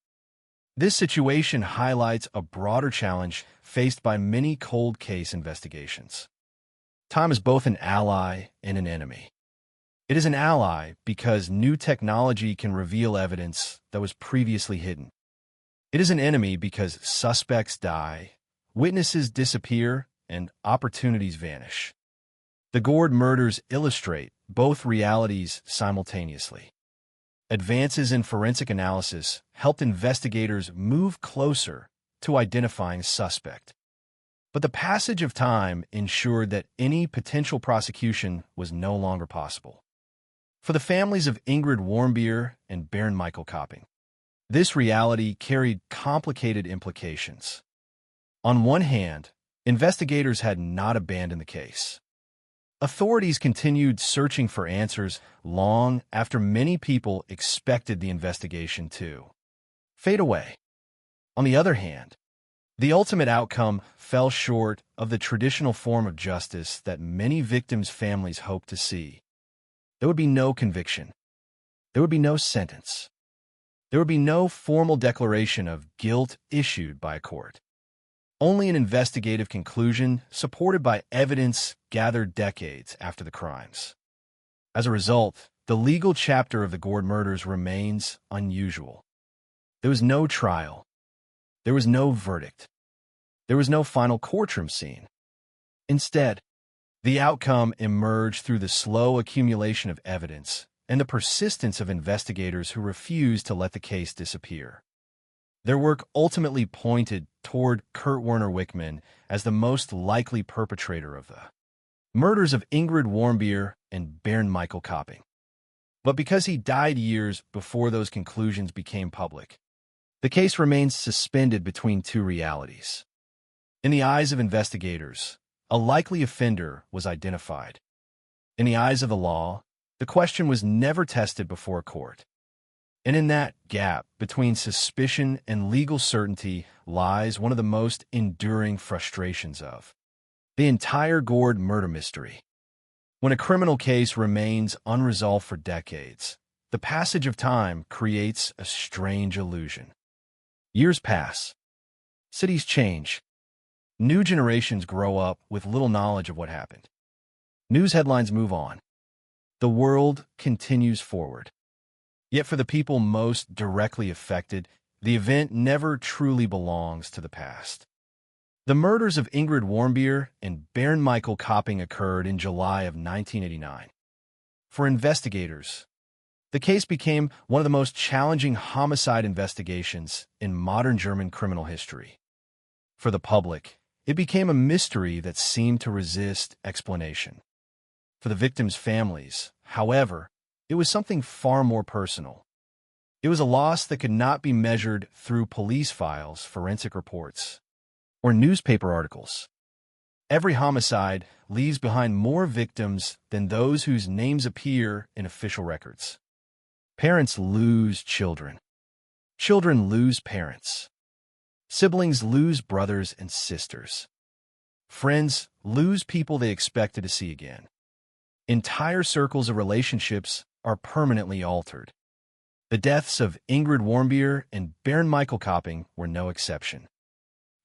This situation highlights a broader challenge faced by many cold case investigations. Time is both an ally and an enemy. It is an ally because new technology can reveal evidence that was previously hidden. It is an enemy because suspects die, witnesses disappear, and opportunities vanish. The Gore murders illustrate both realities simultaneously. Advances in forensic analysis helped investigators move closer to identifying a suspect. But the passage of time ensured that any potential prosecution was no longer possible. For the families of Ingrid Warmbier and Baron Michael Kopping, this reality carried complicated implications. On one hand, investigators had not abandoned the case. Authorities continued searching for answers long after many people expected the investigation to fade away. On the other hand, the ultimate outcome fell short of the traditional form of justice that many victims' families hoped to see. There would be no conviction. There would be no sentence. There would be no formal declaration of guilt issued by a court. Only an investigative conclusion supported by evidence gathered decades after the crimes. As a result, the legal chapter of the Gore murders remains unusual. There was no trial. There was no verdict. There was no final courtroom scene. Instead, the outcome emerged through the slow accumulation of evidence and the persistence of investigators who refused to let the case disappear. Their work ultimately pointed toward Kurt Werner Wickman as the most likely perpetrator of the murders of Ingrid Warmbier and Baron Michael Kopping. But because he died years before those conclusions became public, the case remains suspended between two realities. In the eyes of investigators, a likely offender was identified. In the eyes of the law, the question was never tested before a court. And in that gap between suspicion and legal certainty lies one of the most enduring frustrations of the entire Gore murder mystery. When a criminal case remains unresolved for decades, the passage of time creates a strange illusion. Years pass. Cities change. New generations grow up with little knowledge of what happened. News headlines move on. the world continues forward. Yet for the people most directly affected, the event never truly belongs to the past. The murders of Ingrid Warmbier and Bernd Michael Kopping occurred in July of 1989. For investigators, the case became one of the most challenging homicide investigations in modern German criminal history. For the public, it became a mystery that seemed to resist explanation. For the victims' families, however, it was something far more personal. It was a loss that could not be measured through police files, forensic reports, or newspaper articles. Every homicide leaves behind more victims than those whose names appear in official records. Parents lose children. Children lose parents. Siblings lose brothers and sisters. Friends lose people they expected to see again. Entire circles of relationships are permanently altered. The deaths of Ingrid Warmbier and Bernd Michael Kopping were no exception.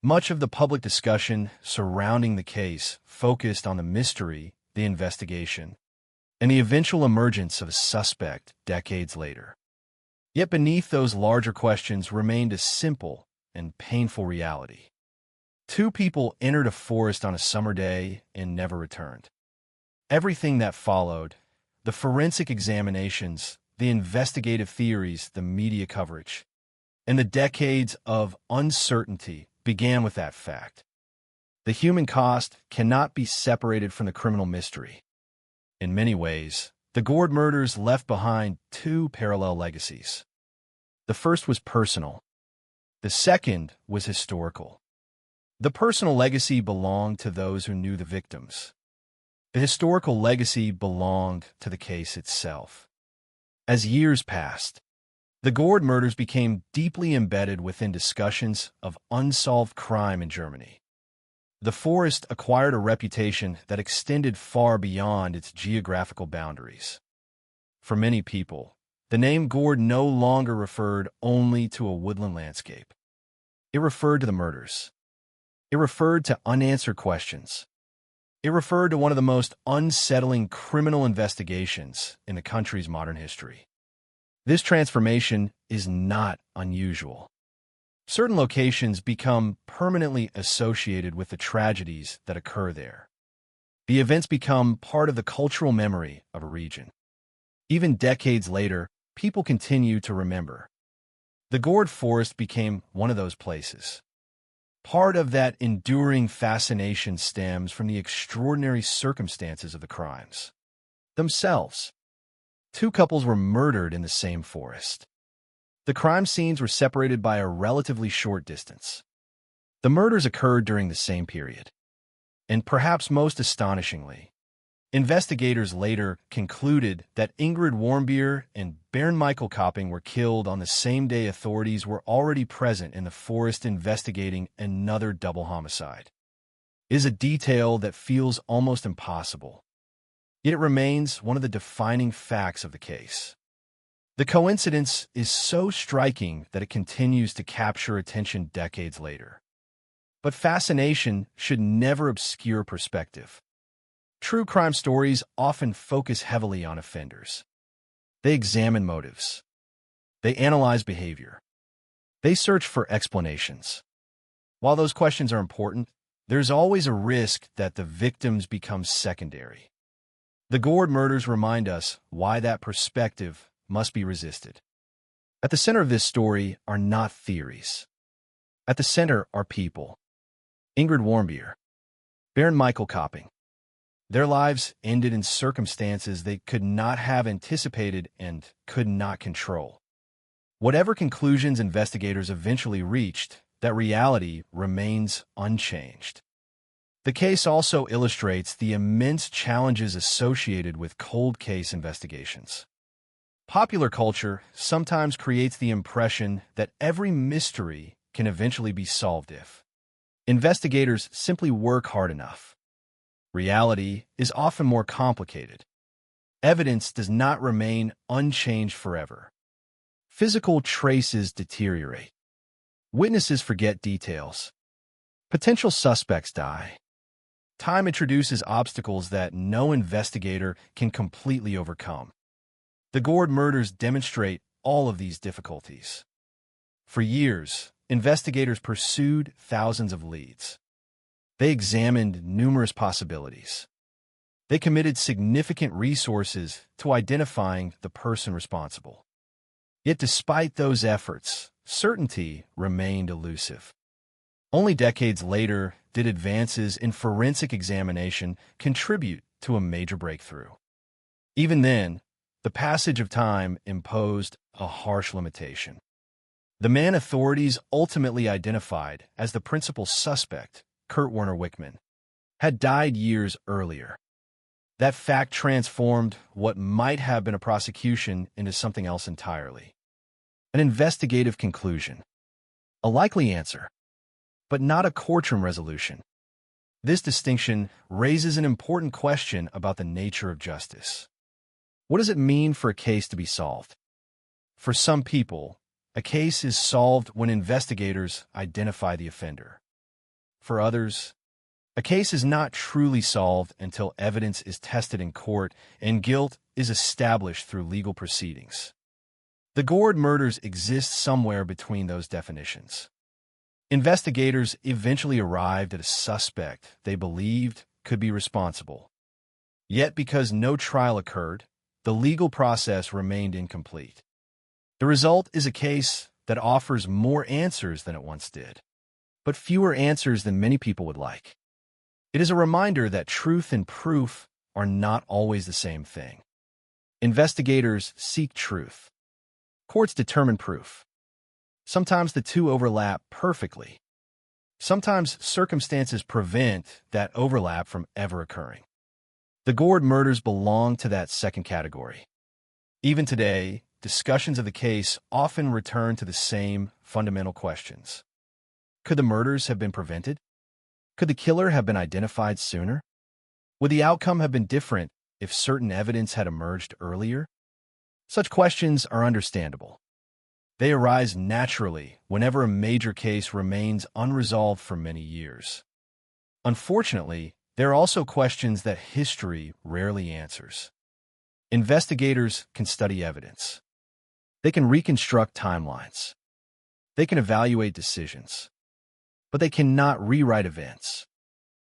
Much of the public discussion surrounding the case focused on the mystery, the investigation, and the eventual emergence of a suspect decades later. Yet beneath those larger questions remained a simple and painful reality. Two people entered a forest on a summer day and never returned. Everything that followed, the forensic examinations, the investigative theories, the media coverage, and the decades of uncertainty began with that fact. The human cost cannot be separated from the criminal mystery. In many ways, the Gord murders left behind two parallel legacies. The first was personal. The second was historical. The personal legacy belonged to those who knew the victims. The historical legacy belonged to the case itself. As years passed, the Gord murders became deeply embedded within discussions of unsolved crime in Germany. The forest acquired a reputation that extended far beyond its geographical boundaries. For many people, the name Gord no longer referred only to a woodland landscape. It referred to the murders. It referred to unanswered questions. It referred to one of the most unsettling criminal investigations in the country's modern history. This transformation is not unusual. Certain locations become permanently associated with the tragedies that occur there. The events become part of the cultural memory of a region. Even decades later, people continue to remember. The Gord Forest became one of those places. Part of that enduring fascination stems from the extraordinary circumstances of the crimes themselves. Two couples were murdered in the same forest. The crime scenes were separated by a relatively short distance. The murders occurred during the same period. And perhaps most astonishingly, investigators later concluded that Ingrid Warmbier and Bernd Michael Kopping were killed on the same day authorities were already present in the forest investigating another double homicide. It is a detail that feels almost impossible. Yet it remains one of the defining facts of the case. The coincidence is so striking that it continues to capture attention decades later. But fascination should never obscure perspective. True crime stories often focus heavily on offenders. They examine motives. They analyze behavior. They search for explanations. While those questions are important, there's always a risk that the victims become secondary. The Gord murders remind us why that perspective must be resisted. At the center of this story are not theories. At the center are people. Ingrid Warmbier, Bernd Michael Kopping. Their lives ended in circumstances they could not have anticipated and could not control. Whatever conclusions investigators eventually reached, that reality remains unchanged. The case also illustrates the immense challenges associated with cold case investigations. Popular culture sometimes creates the impression that every mystery can eventually be solved if investigators simply work hard enough. Reality is often more complicated. Evidence does not remain unchanged forever. Physical traces deteriorate. Witnesses forget details. Potential suspects die. time introduces obstacles that no investigator can completely overcome. The Gord murders demonstrate all of these difficulties. For years, investigators pursued thousands of leads. They examined numerous possibilities. They committed significant resources to identifying the person responsible. Yet despite those efforts, certainty remained elusive. Only decades later did advances in forensic examination contribute to a major breakthrough. Even then, the passage of time imposed a harsh limitation. The man authorities ultimately identified as the principal suspect, Kurt Werner Wickman, had died years earlier. That fact transformed what might have been a prosecution into something else entirely. An investigative conclusion. A likely answer, but not a courtroom resolution. This distinction raises an important question about the nature of justice. What does it mean for a case to be solved? For some people, a case is solved when investigators identify the offender. For others, a case is not truly solved until evidence is tested in court and guilt is established through legal proceedings. The Gord murders exist somewhere between those definitions. Investigators eventually arrived at a suspect they believed could be responsible. Yet because no trial occurred, the legal process remained incomplete. The result is a case that offers more answers than it once did, but fewer answers than many people would like. It is a reminder that truth and proof are not always the same thing. Investigators seek truth. Courts determine proof. Sometimes the two overlap perfectly. Sometimes circumstances prevent that overlap from ever occurring. The Gord murders belong to that second category. Even today, discussions of the case often return to the same fundamental questions. Could the murders have been prevented? Could the killer have been identified sooner? Would the outcome have been different if certain evidence had emerged earlier? Such questions are understandable. They arise naturally whenever a major case remains unresolved for many years. Unfortunately, there are also questions that history rarely answers. Investigators can study evidence. They can reconstruct timelines. They can evaluate decisions. But they cannot rewrite events.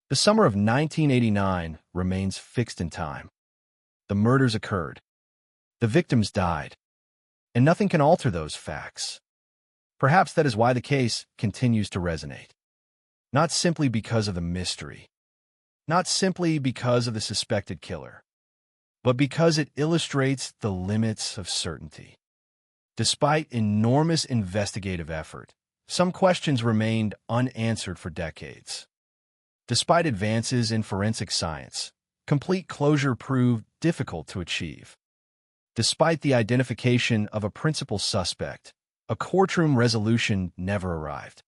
The summer of 1989 remains fixed in time. The murders occurred. The victims died. And nothing can alter those facts. Perhaps that is why the case continues to resonate. Not simply because of the mystery. Not simply because of the suspected killer. But because it illustrates the limits of certainty. Despite enormous investigative effort, some questions remained unanswered for decades. Despite advances in forensic science, complete closure proved difficult to achieve. Despite the identification of a principal suspect, a courtroom resolution never arrived.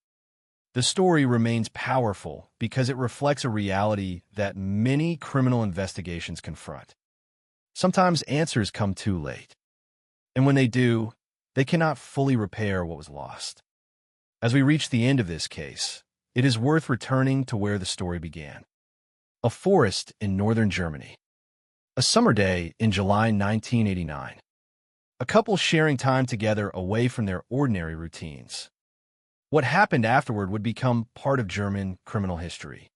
The story remains powerful because it reflects a reality that many criminal investigations confront. Sometimes answers come too late. And when they do, they cannot fully repair what was lost. As we reach the end of this case, it is worth returning to where the story began. A forest in northern Germany. A summer day in July 1989. A couple sharing time together away from their ordinary routines. What happened afterward would become part of German criminal history.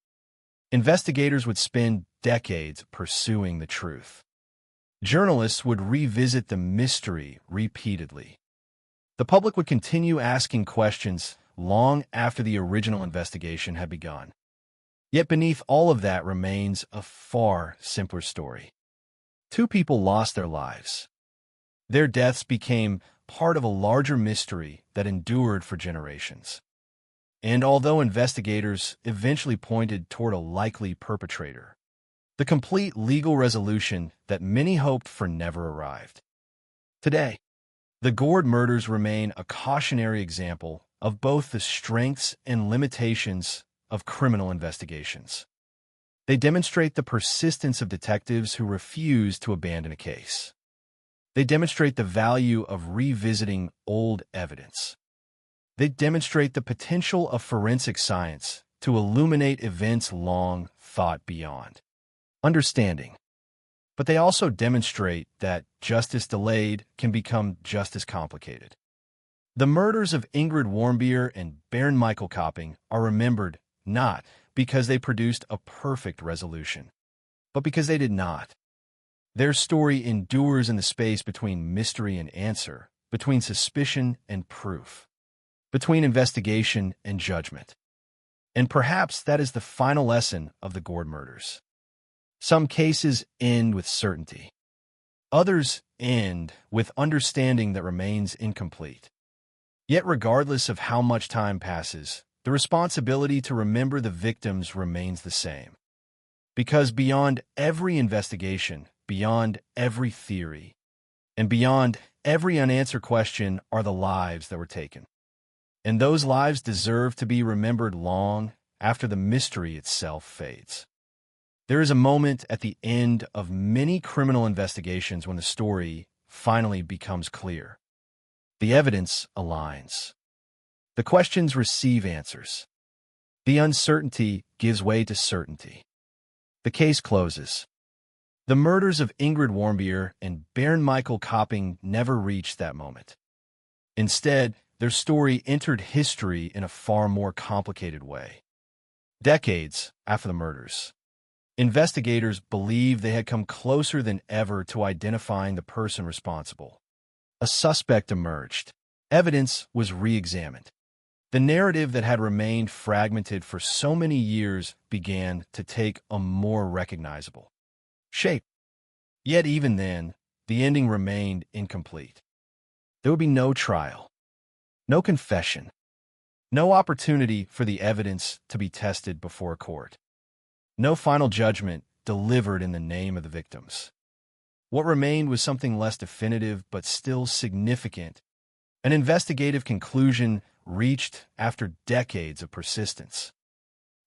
Investigators would spend decades pursuing the truth. Journalists would revisit the mystery repeatedly. The public would continue asking questions long after the original investigation had begun. Yet beneath all of that remains a far simpler story. Two people lost their lives. Their deaths became part of a larger mystery that endured for generations. And although investigators eventually pointed toward a likely perpetrator, the complete legal resolution that many hoped for never arrived. Today, the Gord murders remain a cautionary example of both the strengths and limitations of criminal investigations. They demonstrate the persistence of detectives who refuse to abandon a case. They demonstrate the value of revisiting old evidence. They demonstrate the potential of forensic science to illuminate events long thought beyond understanding. But they also demonstrate that justice delayed can become just as complicated. The murders of Ingrid Warmbier and Baron Michael Kopping are remembered not because they produced a perfect resolution, but because they did not. Their story endures in the space between mystery and answer, between suspicion and proof, between investigation and judgment. And perhaps that is the final lesson of the Gord murders. Some cases end with certainty. Others end with understanding that remains incomplete. Yet regardless of how much time passes, the responsibility to remember the victims remains the same. Because beyond every investigation, beyond every theory, and beyond every unanswered question are the lives that were taken. And those lives deserve to be remembered long after the mystery itself fades. There is a moment at the end of many criminal investigations when the story finally becomes clear. The evidence aligns. The questions receive answers. The uncertainty gives way to certainty. The case closes. The murders of Ingrid Warmbier and Baron Michael Kopping never reached that moment. Instead, their story entered history in a far more complicated way. Decades after the murders, investigators believed they had come closer than ever to identifying the person responsible. A suspect emerged. Evidence was re-examined. The narrative that had remained fragmented for so many years began to take a more recognizable shape. Yet even then, the ending remained incomplete. There would be no trial, no confession, no opportunity for the evidence to be tested before a court, no final judgment delivered in the name of the victims. What remained was something less definitive but still significant, an investigative conclusion reached after decades of persistence.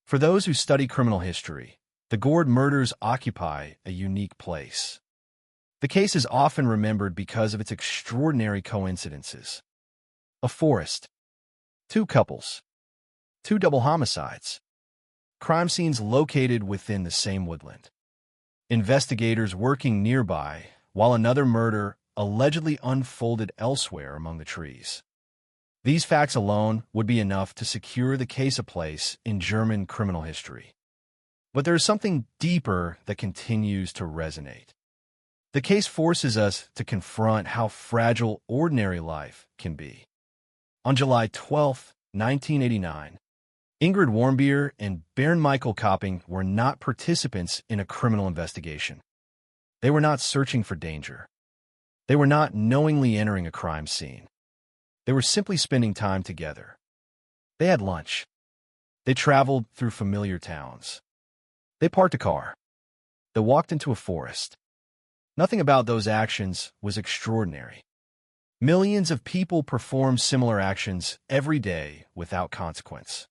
For those who study criminal history, the Gord murders occupy a unique place. The case is often remembered because of its extraordinary coincidences. A forest, two couples, two double homicides, crime scenes located within the same woodland, investigators working nearby while another murder allegedly unfolded elsewhere among the trees. These facts alone would be enough to secure the case a place in German criminal history. But there is something deeper that continues to resonate. The case forces us to confront how fragile ordinary life can be. On July 12, 1989, Ingrid Warmbier and Baron Michael Kopping were not participants in a criminal investigation. They were not searching for danger. They were not knowingly entering a crime scene. They were simply spending time together. They had lunch. They traveled through familiar towns. They parked a car. They walked into a forest. Nothing about those actions was extraordinary. Millions of people perform similar actions every day without consequence.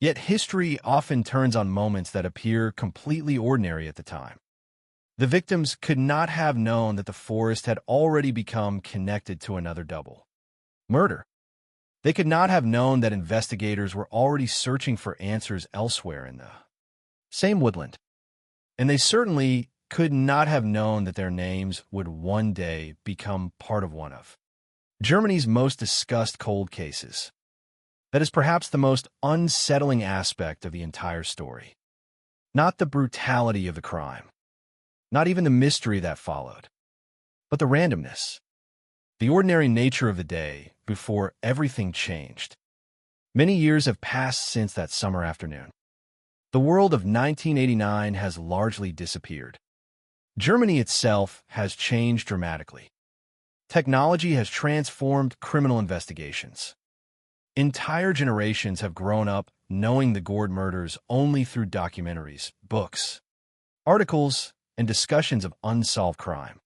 Yet history often turns on moments that appear completely ordinary at the time. The victims could not have known that the forest had already become connected to another double murder. They could not have known that investigators were already searching for answers elsewhere in the same woodland. And they certainly could not have known that their names would one day become part of one of Germany's most discussed cold cases. That is perhaps the most unsettling aspect of the entire story. Not the brutality of the crime, not even the mystery that followed, but the randomness, the ordinary nature of the day before everything changed. Many years have passed since that summer afternoon. The world of 1989 has largely disappeared. Germany itself has changed dramatically. Technology has transformed criminal investigations. Entire generations have grown up knowing the Gord murders only through documentaries, books, articles, and discussions of unsolved crime.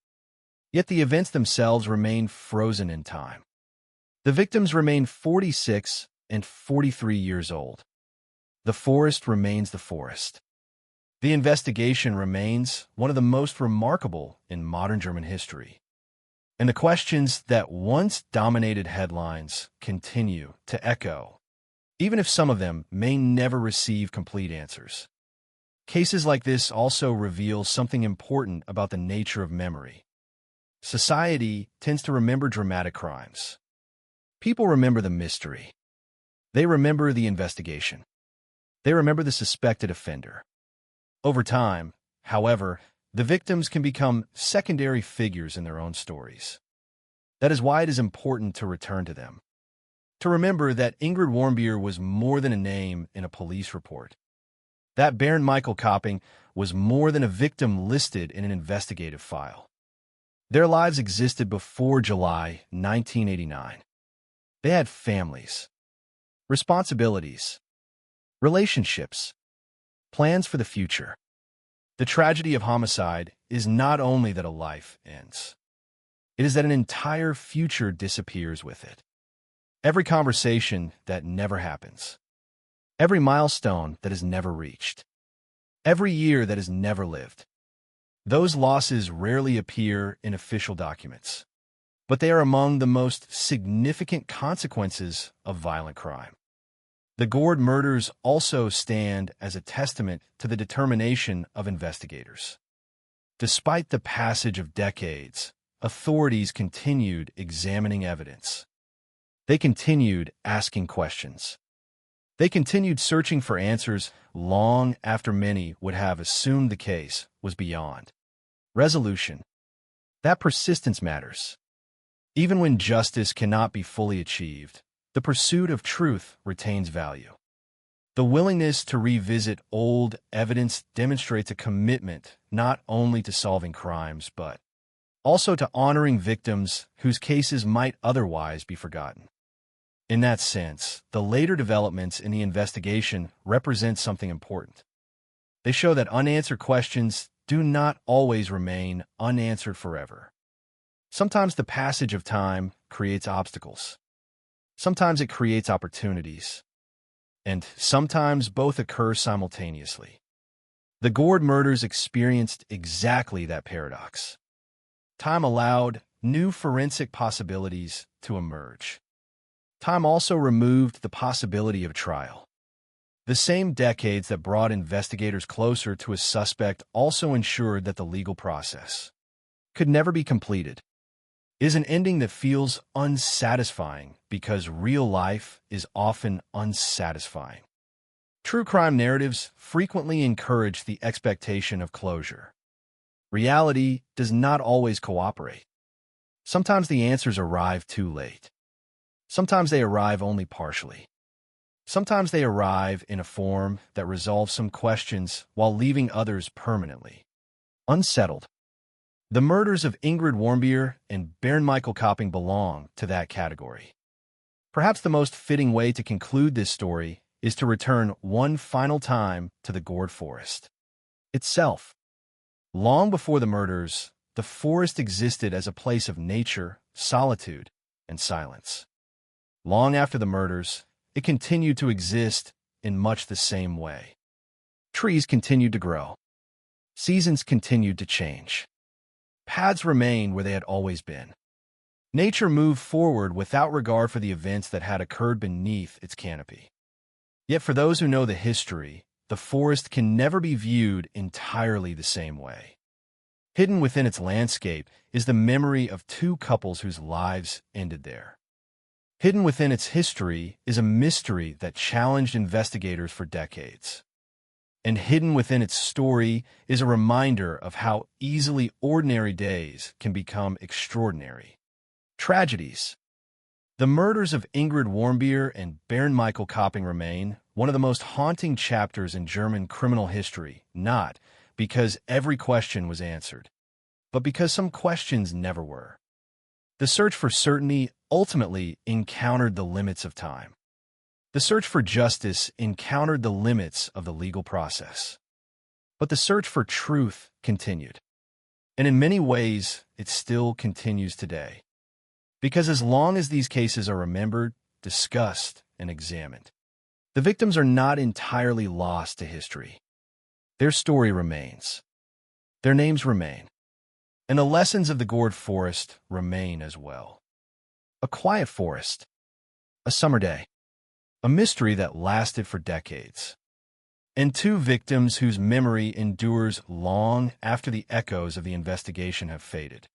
Yet the events themselves remain frozen in time. The victims remain 46 and 43 years old. The forest remains the forest. The investigation remains one of the most remarkable in modern German history. And the questions that once dominated headlines continue to echo even if some of them may never receive complete answers. Cases like this also reveal something important about the nature of memory. Society tends to remember dramatic crimes. People remember the mystery. They remember the investigation. They remember the suspected offender. Over time, however, the victims can become secondary figures in their own stories. That is why it is important to return to them. To remember that Ingrid Warmbier was more than a name in a police report. That Bernd Michael Kopping was more than a victim listed in an investigative file. Their lives existed before July 1989. They had families, responsibilities, relationships, plans for the future. The tragedy of homicide is not only that a life ends. It is that an entire future disappears with it. Every conversation that never happens. Every milestone that is never reached. Every year that is never lived. Those losses rarely appear in official documents, but they are among the most significant consequences of violent crime. The Gord murders also stand as a testament to the determination of investigators. Despite the passage of decades, authorities continued examining evidence. They continued asking questions. They continued searching for answers long after many would have assumed the case was beyond resolution. That persistence matters. Even when justice cannot be fully achieved, the pursuit of truth retains value. The willingness to revisit old evidence demonstrates a commitment not only to solving crimes, but also to honoring victims whose cases might otherwise be forgotten. In that sense, the later developments in the investigation represent something important. They show that unanswered questions do not always remain unanswered forever. Sometimes the passage of time creates obstacles. Sometimes it creates opportunities. And sometimes both occur simultaneously. The Gord murders experienced exactly that paradox. Time allowed new forensic possibilities to emerge. Time also removed the possibility of trial. The same decades that brought investigators closer to a suspect also ensured that the legal process could never be completed. It is an ending that feels unsatisfying because real life is often unsatisfying. True crime narratives frequently encourage the expectation of closure. Reality does not always cooperate. Sometimes the answers arrive too late. Sometimes they arrive only partially. Sometimes they arrive in a form that resolves some questions while leaving others permanently unsettled. The murders of Ingrid Warmbier and Bernd Michael Kopping belong to that category. Perhaps the most fitting way to conclude this story is to return one final time to the Gord Forest itself. Long before the murders, the forest existed as a place of nature, solitude, and silence. Long after the murders, it continued to exist in much the same way. Trees continued to grow. Seasons continued to change. Paths remained where they had always been. Nature moved forward without regard for the events that had occurred beneath its canopy. Yet for those who know the history, the forest can never be viewed entirely the same way. Hidden within its landscape is the memory of two couples whose lives ended there. Hidden within its history is a mystery that challenged investigators for decades. And hidden within its story is a reminder of how easily ordinary days can become extraordinary tragedies. The murders of Ingrid Warmbier and Bernd Michael Kopping remain one of the most haunting chapters in German criminal history, not because every question was answered, but because some questions never were. The search for certainty ultimately encountered the limits of time. The search for justice encountered the limits of the legal process. But the search for truth continued. And in many ways, it still continues today. Because as long as these cases are remembered, discussed, and examined, the victims are not entirely lost to history. Their story remains. Their names remain. And the lessons of the Gord Forest remain as well. A quiet forest. A summer day. a mystery that lasted for decades, and two victims whose memory endures long after the echoes of the investigation have faded.